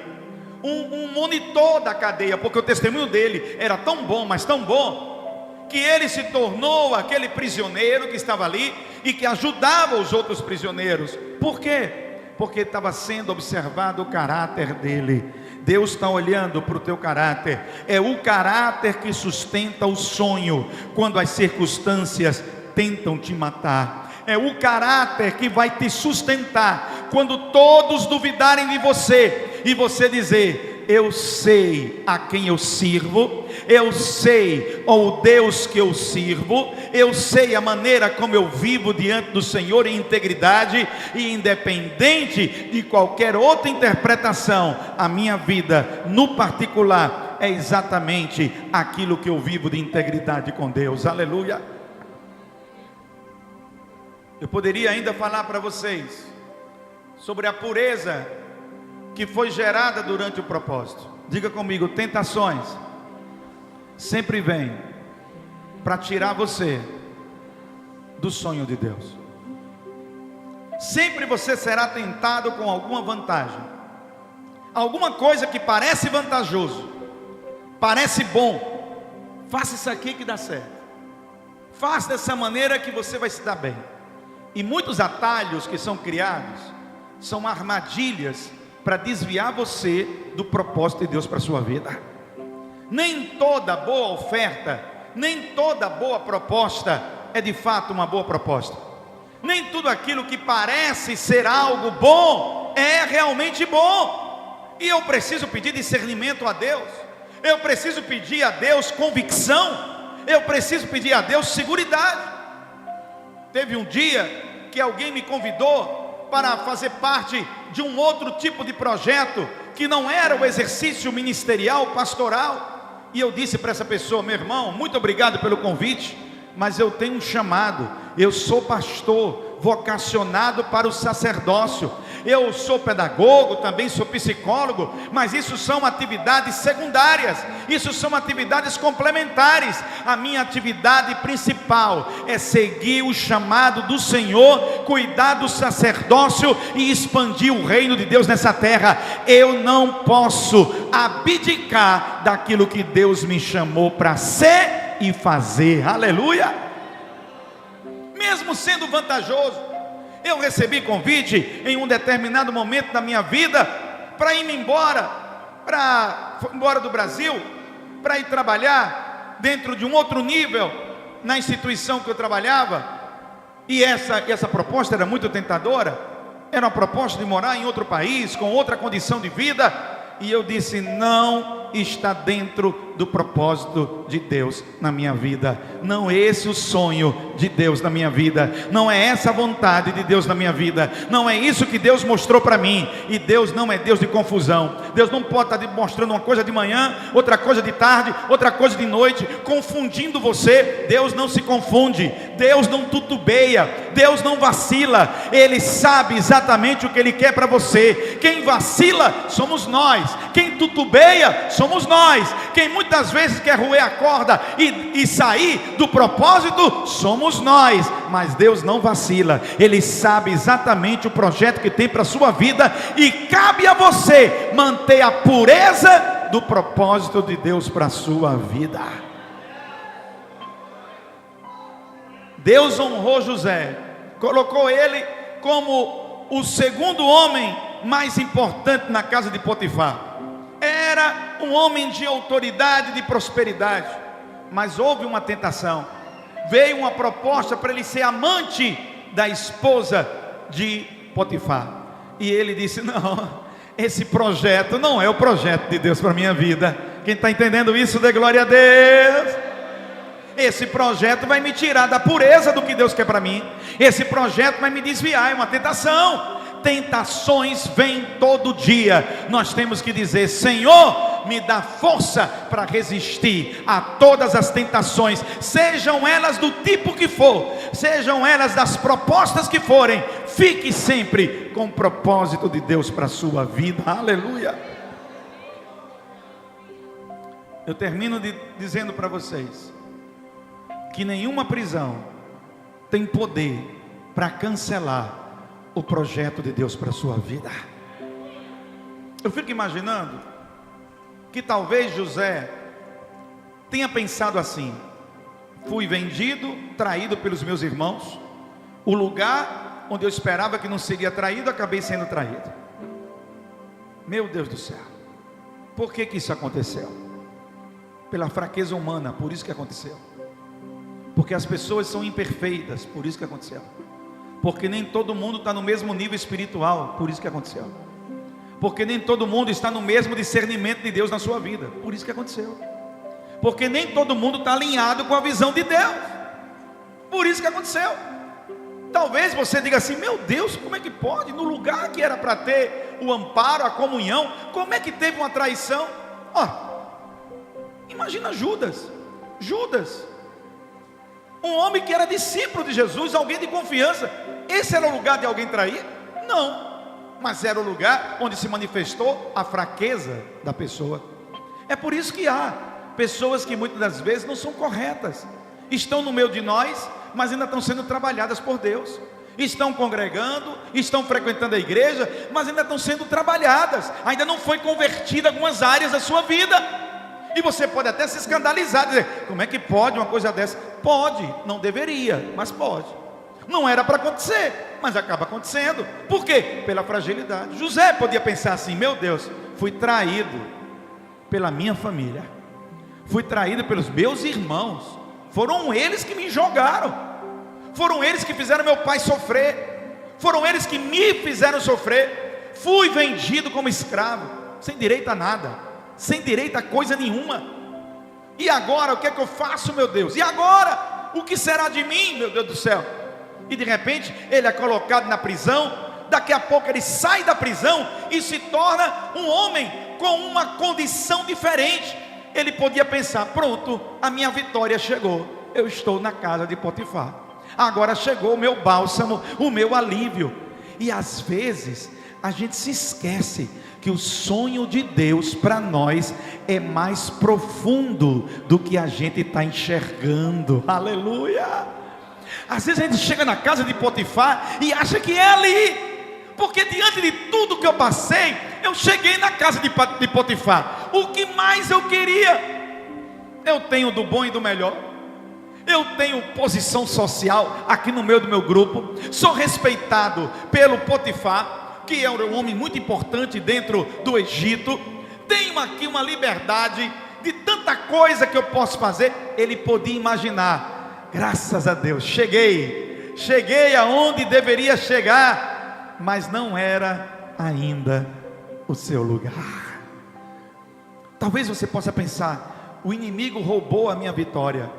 Um monitor da cadeia. Porque o testemunho dele era tão bom, mas tão bom, que ele se tornou aquele prisioneiro que estava ali e que ajudava os outros prisioneiros. Por quê? Porque estava sendo observado o caráter dele. Deus está olhando para o teu caráter. É o caráter que sustenta o sonho quando as circunstâncias tentam te matar. É o caráter que vai te sustentar quando todos duvidarem de você e você dizer: eu sei a quem eu sirvo, eu sei o Deus que eu sirvo, eu sei a maneira como eu vivo diante do Senhor em integridade, e independente de qualquer outra interpretação, a minha vida no particular é exatamente aquilo que eu vivo de integridade com Deus. Aleluia. Eu poderia ainda falar para vocês sobre a pureza que foi gerada durante o propósito. Diga comigo: tentações sempre vêm para tirar você do sonho de Deus. Sempre você será tentado com alguma vantagem, alguma coisa que parece vantajoso, parece bom. Faça isso aqui que dá certo. Faça dessa maneira que você vai se dar bem. E muitos atalhos que são criados são armadilhas para desviar você do propósito de Deus para a sua vida. Nem toda boa oferta, nem toda boa proposta é de fato uma boa proposta. Nem tudo aquilo que parece ser algo bom é realmente bom. E eu preciso pedir discernimento a Deus. Eu preciso pedir a Deus convicção. Eu preciso pedir a Deus seguridade. Teve um dia que alguém me convidou para fazer parte de um outro tipo de projeto, que não era o exercício ministerial, pastoral. E eu disse para essa pessoa: meu irmão, muito obrigado pelo convite, mas eu tenho um chamado. Eu sou pastor, vocacionado para o sacerdócio. Eu sou pedagogo, também sou psicólogo, mas isso são atividades secundárias, isso são atividades complementares. A minha atividade principal é seguir o chamado do Senhor, cuidar do sacerdócio e expandir o reino de Deus nessa terra. Eu não posso abdicar daquilo que Deus me chamou para ser e fazer. Aleluia! Mesmo sendo vantajoso. Eu recebi convite em um determinado momento da minha vida para ir embora do Brasil, para ir trabalhar dentro de um outro nível na instituição que eu trabalhava. E essa proposta era muito tentadora. Era uma proposta de morar em outro país, com outra condição de vida. E eu disse: não está dentro do propósito de Deus na minha vida. Não é esse o sonho de Deus na minha vida. Não é essa a vontade de Deus na minha vida. Não é isso que Deus mostrou para mim. E Deus não é Deus de confusão. Deus não pode estar mostrando uma coisa de manhã, outra coisa de tarde, outra coisa de noite, confundindo você. Deus não se confunde. Deus não tutubeia. Deus não vacila. Ele sabe exatamente o que Ele quer para você. Quem vacila somos nós. Quem tutubeia somos nós. Quem muitas vezes quer roer a corda e sair do propósito somos nós. Mas Deus não vacila. Ele sabe exatamente o projeto que tem para a sua vida, e cabe a você manter a pureza do propósito de Deus para a sua vida. Deus honrou José, colocou ele como o segundo homem mais importante na casa de Potifar. Era um homem de autoridade, de prosperidade. Mas houve uma tentação. Veio uma proposta para ele ser amante da esposa de Potifar. E ele disse: não, esse projeto não é o projeto de Deus para a minha vida. Quem está entendendo isso, dê glória a Deus. Esse projeto vai me tirar da pureza do que Deus quer para mim. Esse projeto vai me desviar. É uma tentação. Tentações vêm todo dia. Nós temos que dizer: Senhor, Senhor me dá força para resistir a todas as tentações, sejam elas do tipo que for, sejam elas das propostas que forem. Fique sempre com o propósito de Deus para a sua vida. Aleluia. Eu termino dizendo para vocês que nenhuma prisão tem poder para cancelar o projeto de Deus para a sua vida. Eu fico imaginando que talvez José tenha pensado assim: fui vendido, traído pelos meus irmãos, o lugar onde eu esperava que não seria traído, acabei sendo traído. Meu Deus do céu, por que isso aconteceu? Pela fraqueza humana, por isso que aconteceu. Porque as pessoas são imperfeitas, por isso que aconteceu. Porque nem todo mundo está no mesmo nível espiritual, por isso que aconteceu. Porque nem todo mundo está no mesmo discernimento de Deus na sua vida, por isso que aconteceu. Porque nem todo mundo está alinhado com a visão de Deus, por isso que aconteceu. Talvez você diga assim: meu Deus, como é que pode? No lugar que era para ter o amparo, a comunhão, como é que teve uma traição? Imagina Judas, um homem que era discípulo de Jesus, alguém de confiança. Esse era o lugar de alguém trair? Não, mas era o lugar onde se manifestou a fraqueza da pessoa. É por isso que há pessoas que muitas das vezes não são corretas, estão no meio de nós, mas ainda estão sendo trabalhadas por Deus, estão congregando, estão frequentando a igreja, mas ainda estão sendo trabalhadas, ainda não foi convertida algumas áreas da sua vida. E você pode até se escandalizar, dizer: como é que pode uma coisa dessa? Pode, não deveria, mas pode. Não era para acontecer, mas acaba acontecendo. Por quê? Pela fragilidade. José podia pensar assim: meu Deus, fui traído pela minha família, fui traído pelos meus irmãos, foram eles que me jogaram, foram eles que fizeram meu pai sofrer, foram eles que me fizeram sofrer, fui vendido como escravo, sem direito a nada, sem direito a coisa nenhuma. E agora o que é que eu faço, meu Deus? E agora? O que será de mim, meu Deus do céu? E de repente ele é colocado na prisão. Daqui a pouco ele sai da prisão e se torna um homem com uma condição diferente. Ele podia pensar: pronto, a minha vitória chegou, eu estou na casa de Potifar, agora chegou o meu bálsamo, o meu alívio. E às vezes a gente se esquece que o sonho de Deus para nós é mais profundo do que a gente está enxergando. Aleluia! Às vezes a gente chega na casa de Potifar e acha que é ali, porque diante de tudo que eu passei, eu cheguei na casa de Potifar. O que mais eu queria? Eu tenho do bom e do melhor, eu tenho posição social aqui no meio do meu grupo, sou respeitado pelo Potifar, que é um homem muito importante dentro do Egito, tenho aqui uma liberdade de tanta coisa que eu posso fazer. Ele podia imaginar: graças a Deus, cheguei aonde deveria chegar, mas não era ainda o seu lugar. Talvez você possa pensar: o inimigo roubou a minha vitória,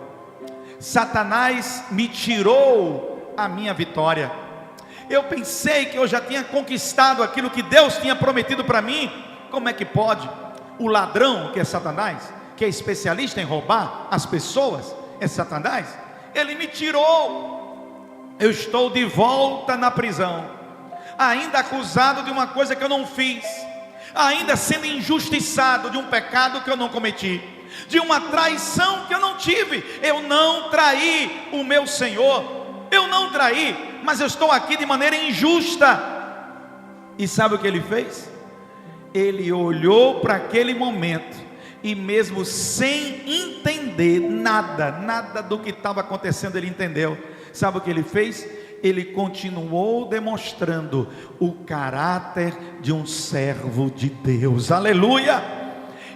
Satanás me tirou a minha vitória, eu pensei que eu já tinha conquistado aquilo que Deus tinha prometido para mim. Como é que pode? O ladrão, que é Satanás, que é especialista em roubar as pessoas, é Satanás. Ele me tirou. Eu estou de volta na prisão, ainda acusado de uma coisa que eu não fiz, ainda sendo injustiçado de um pecado que eu não cometi, de uma traição que eu não tive. Eu não traí o meu Senhor, eu não traí, mas eu estou aqui de maneira injusta. E sabe o que ele fez? Ele olhou para aquele momento e mesmo sem entender nada do que estava acontecendo, ele entendeu. Sabe o que ele fez? Ele continuou demonstrando o caráter de um servo de Deus. Aleluia!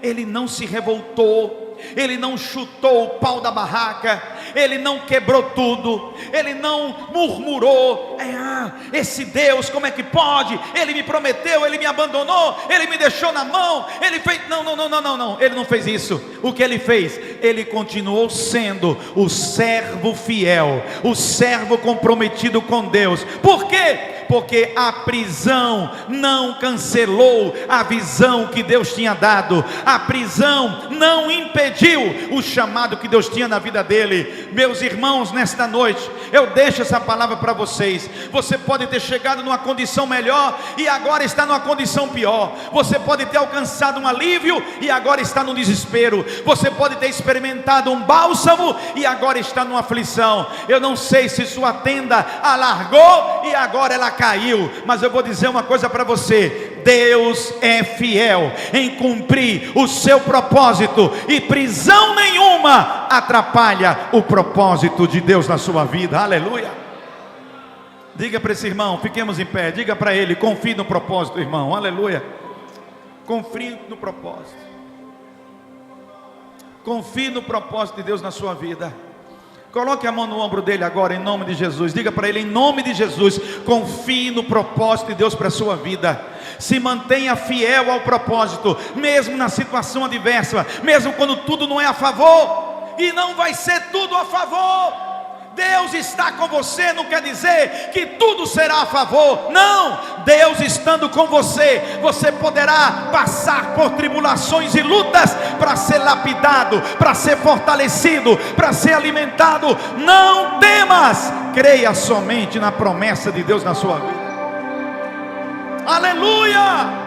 Ele não se revoltou, ele não chutou o pau da barraca, ele não quebrou tudo, ele não murmurou: esse Deus, como é que pode? Ele me prometeu, ele me abandonou, ele me deixou na mão, ele fez... Não, ele não fez isso. O que ele fez? Ele continuou sendo o servo fiel, o servo comprometido com Deus. Por quê? Porque a prisão não cancelou a visão que Deus tinha dado. A prisão não impediu o chamado que Deus tinha na vida dele. Meus irmãos, nesta noite, eu deixo essa palavra para vocês. Você pode ter chegado numa condição melhor e agora está numa condição pior. Você pode ter alcançado um alívio e agora está no desespero. Você pode ter experimentado um bálsamo e agora está numa aflição. Eu não sei se sua tenda alargou e agora ela caiu, mas eu vou dizer uma coisa para você: Deus é fiel em cumprir o seu propósito, e prisão nenhuma atrapalha o propósito de Deus na sua vida. Aleluia. Diga para esse irmão, fiquemos em pé, diga para ele: confie no propósito, irmão. Aleluia. Confie no propósito. Confie no propósito de Deus na sua vida. Coloque a mão no ombro dele agora, em nome de Jesus. Diga para ele, em nome de Jesus, confie no propósito de Deus para a sua vida. Se mantenha fiel ao propósito, mesmo na situação adversa, mesmo quando tudo não é a favor. E não vai ser tudo a favor. Deus está com você não quer dizer que tudo será a favor. Não, Deus estando com você, você poderá passar por tribulações e lutas para ser lapidado, para ser fortalecido, para ser alimentado. Não temas, creia somente na promessa de Deus na sua vida. Aleluia!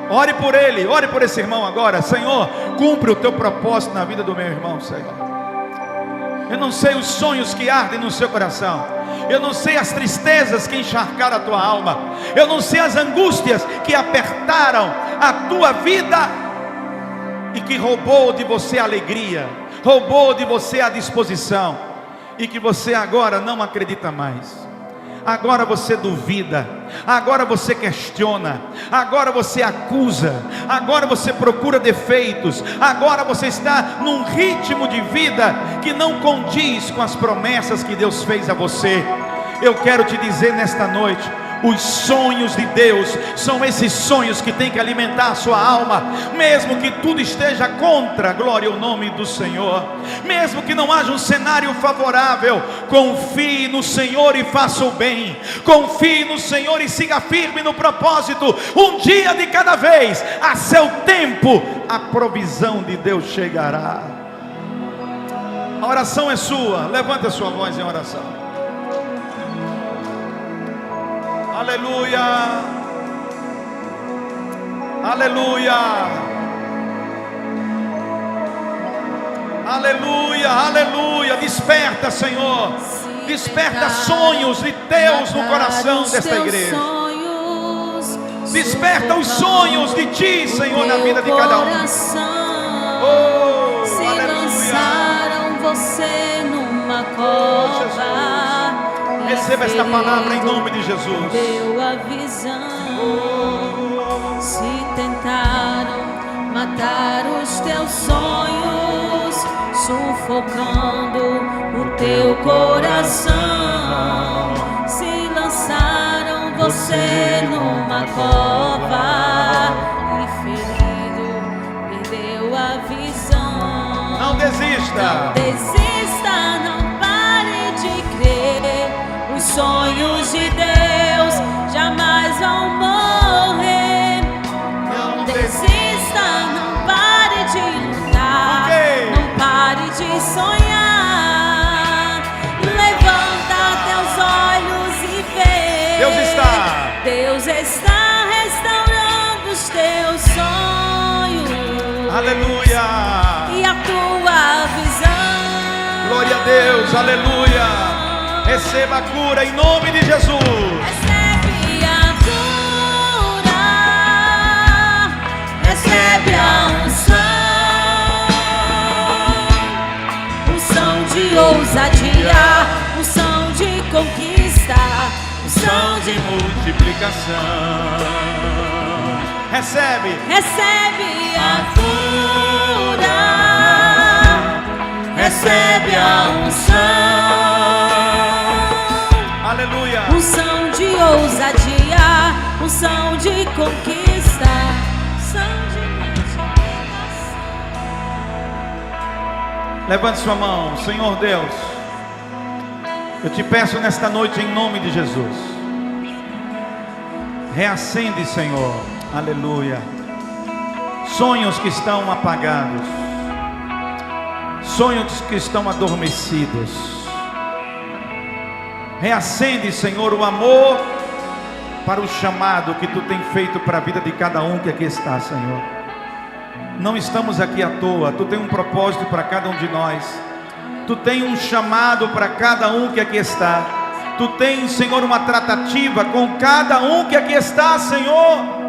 Ore por ele, ore por esse irmão agora. Senhor, cumpre o teu propósito na vida do meu irmão, Senhor. Eu não sei os sonhos que ardem no seu coração. Eu não sei as tristezas que encharcaram a tua alma. Eu não sei as angústias que apertaram a tua vida e que roubou de você a alegria, roubou de você a disposição, e que você agora não acredita mais. Agora você duvida, agora você questiona, agora você acusa, agora você procura defeitos, agora você está num ritmo de vida que não condiz com as promessas que Deus fez a você. Eu quero te dizer nesta noite: os sonhos de Deus são esses sonhos que tem que alimentar a sua alma, mesmo que tudo esteja contra, glória ao nome do Senhor, mesmo que não haja um cenário favorável. Confie no Senhor e faça o bem, confie no Senhor e siga firme no propósito. Um dia de cada vez, a seu tempo, a provisão de Deus chegará. A oração é sua, levanta a sua voz em oração. Aleluia, aleluia, aleluia, aleluia. Desperta, Senhor, desperta sonhos de Deus no coração desta igreja. Desperta os sonhos de Ti, Senhor, na vida de cada um. Oh,
se
aleluia.
lançaram você numa cova.
Receba esta palavra em nome de Jesus.
Deu a visão. Se tentaram matar os teus sonhos, sufocando o teu coração. Se lançaram você numa cova e ferido, perdeu a visão.
Não desista.
Não desista, não pare de crer. Os sonhos de Deus jamais vão morrer. Não desista, não pare de lutar, não pare de sonhar. Levanta teus olhos e vê. Deus está restaurando os teus sonhos.
Aleluia.
E a tua visão.
Glória a Deus, aleluia. Receba a cura em nome de Jesus.
Recebe a cura, recebe a unção de ousadia, unção de conquista, unção de
multiplicação. Recebe
a cura, recebe a unção.
Aleluia.
Unção de ousadia, unção de conquista, unção de multiplicação.
Levante sua mão. Senhor Deus, eu te peço nesta noite em nome de Jesus, Reacende, Senhor. Aleluia. Sonhos que estão apagados, sonhos que estão adormecidos. Reacende, Senhor, o amor para o chamado que Tu tem feito para a vida de cada um que aqui está, Senhor. Não estamos aqui à toa. Tu tem um propósito para cada um de nós. Tu tem um chamado para cada um que aqui está. Tu tens, Senhor, uma tratativa com cada um que aqui está, Senhor.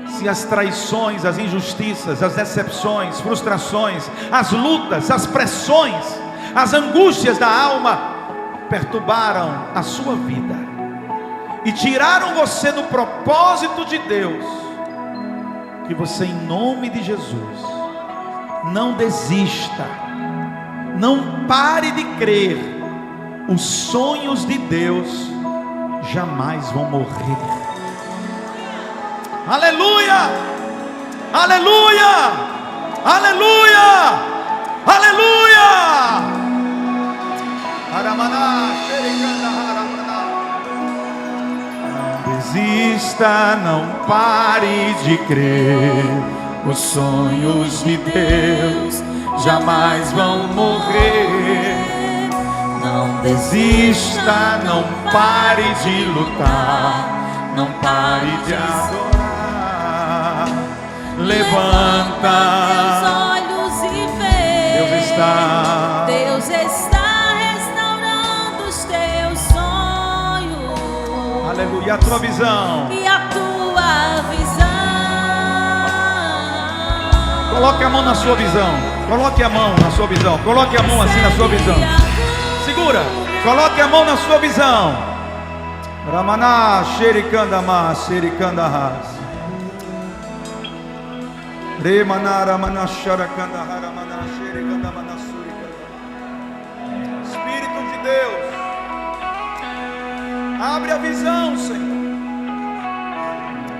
Se as traições, as injustiças, as decepções, frustrações, as lutas, as pressões, as angústias da alma perturbaram a sua vida e tiraram você do propósito de Deus, que você, em nome de Jesus, não desista, não pare de crer. Os sonhos de Deus jamais vão morrer. Aleluia! Aleluia! Aleluia! Aleluia! Não desista, não pare de crer. Os sonhos de Deus jamais vão morrer. Não desista, não pare de lutar, não pare de adorar. Levanta
os olhos e vê. Deus está restaurando os teus sonhos.
Aleluia, a tua visão.
E a tua visão.
Coloque a mão na sua visão. Coloque a mão na sua visão. Coloque a mão assim na sua visão. Segura. Coloque a mão na sua visão. Ramana Sherikandama Serikandahas. Remana Ramana Sharakandahara Ramana Sherikandamana Surikandahara. Espírito de Deus, abre a visão, Senhor.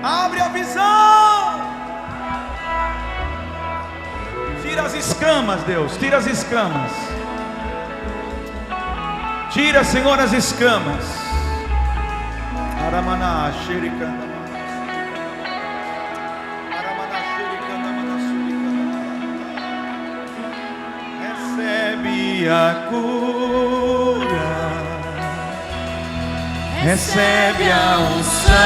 Abre a visão. Tira as escamas, Deus. Tira as escamas. Tira, Senhor, as escamas. Aramana Sherikandama. Aramana Sherikandamana Surikandama. Recebe a cura. Recebe a unção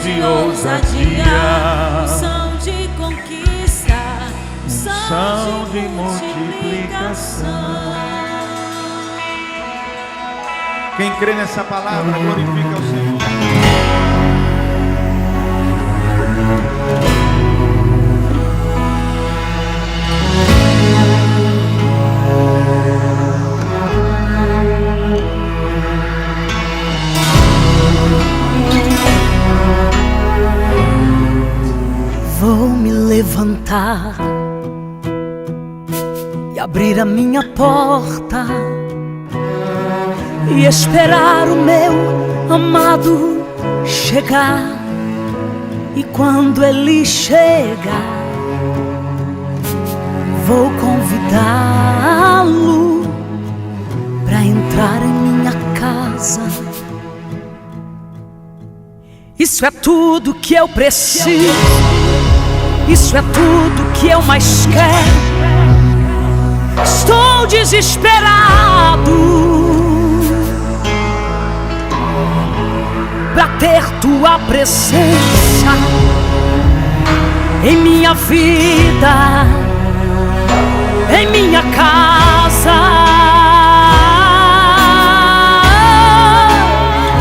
de ousadia,
unção de conquista,
unção de multiplicação. Quem crê nessa palavra, glorifica o Senhor.
Vou me levantar e abrir a minha porta e esperar o meu amado chegar. E quando ele chegar, vou convidá-lo para entrar em minha casa. Isso é tudo que eu preciso. Isso é tudo que eu mais quero. Estou desesperado pra ter tua presença em minha vida, em minha casa.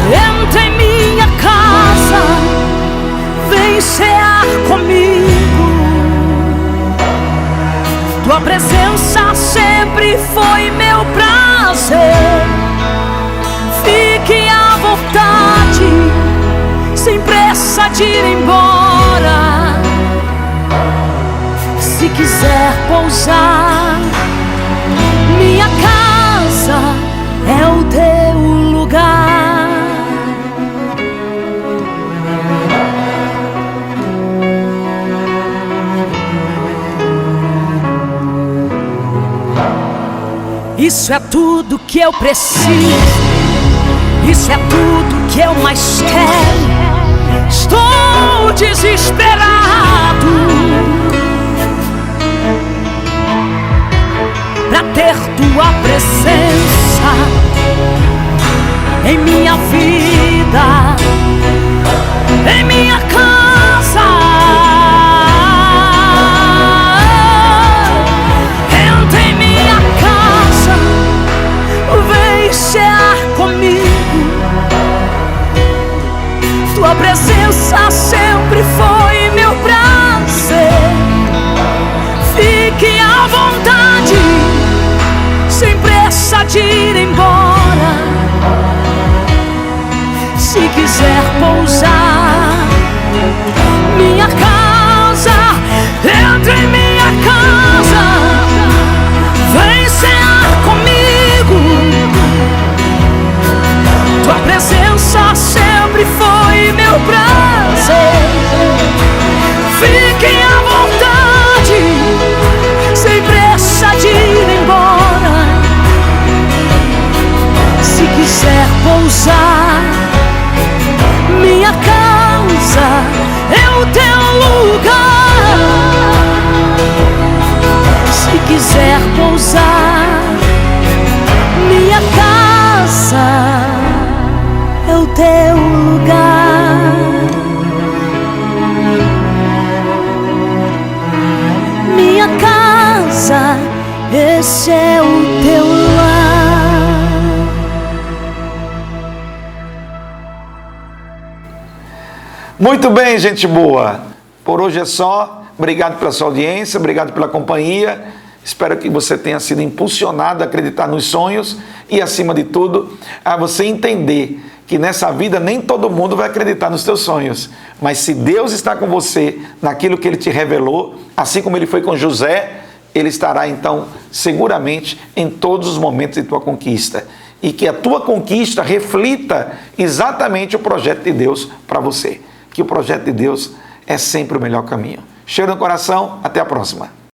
Entra em minha casa, vem cear comigo. Tua presença sempre foi meu prazer. Fique à vontade, sem pressa de ir embora. Se quiser pousar, minha casa é o teu lugar. Isso é tudo que eu preciso. Isso é tudo que eu mais quero. Estou desesperado pra ter tua presença em minha vida, em minha casa. Entra em minha casa, vem cear comigo. Tua presença sempre foi meu prazer. Fique à vontade, sem pressa de ir embora. Se quiser pousar, minha casa, entra em minha casa, vem cear comigo. Tua presença sempre foi meu prazer. Fiquem à vontade, sem pressa de ir embora. Se quiser pousar, minha casa é o teu lugar. Se quiser pousar, minha casa é o teu lugar. Minha casa, esse é o teu lar.
Muito bem, gente boa. Por hoje é só. Obrigado pela sua audiência, obrigado pela companhia. Espero que você tenha sido impulsionado a acreditar nos sonhos e, acima de tudo, a você entender que nessa vida nem todo mundo vai acreditar nos teus sonhos. Mas se Deus está com você naquilo que Ele te revelou, assim como Ele foi com José, Ele estará então seguramente em todos os momentos de tua conquista. E que a tua conquista reflita exatamente o projeto de Deus para você. Que o projeto de Deus é sempre o melhor caminho. Cheiro no coração, até a próxima.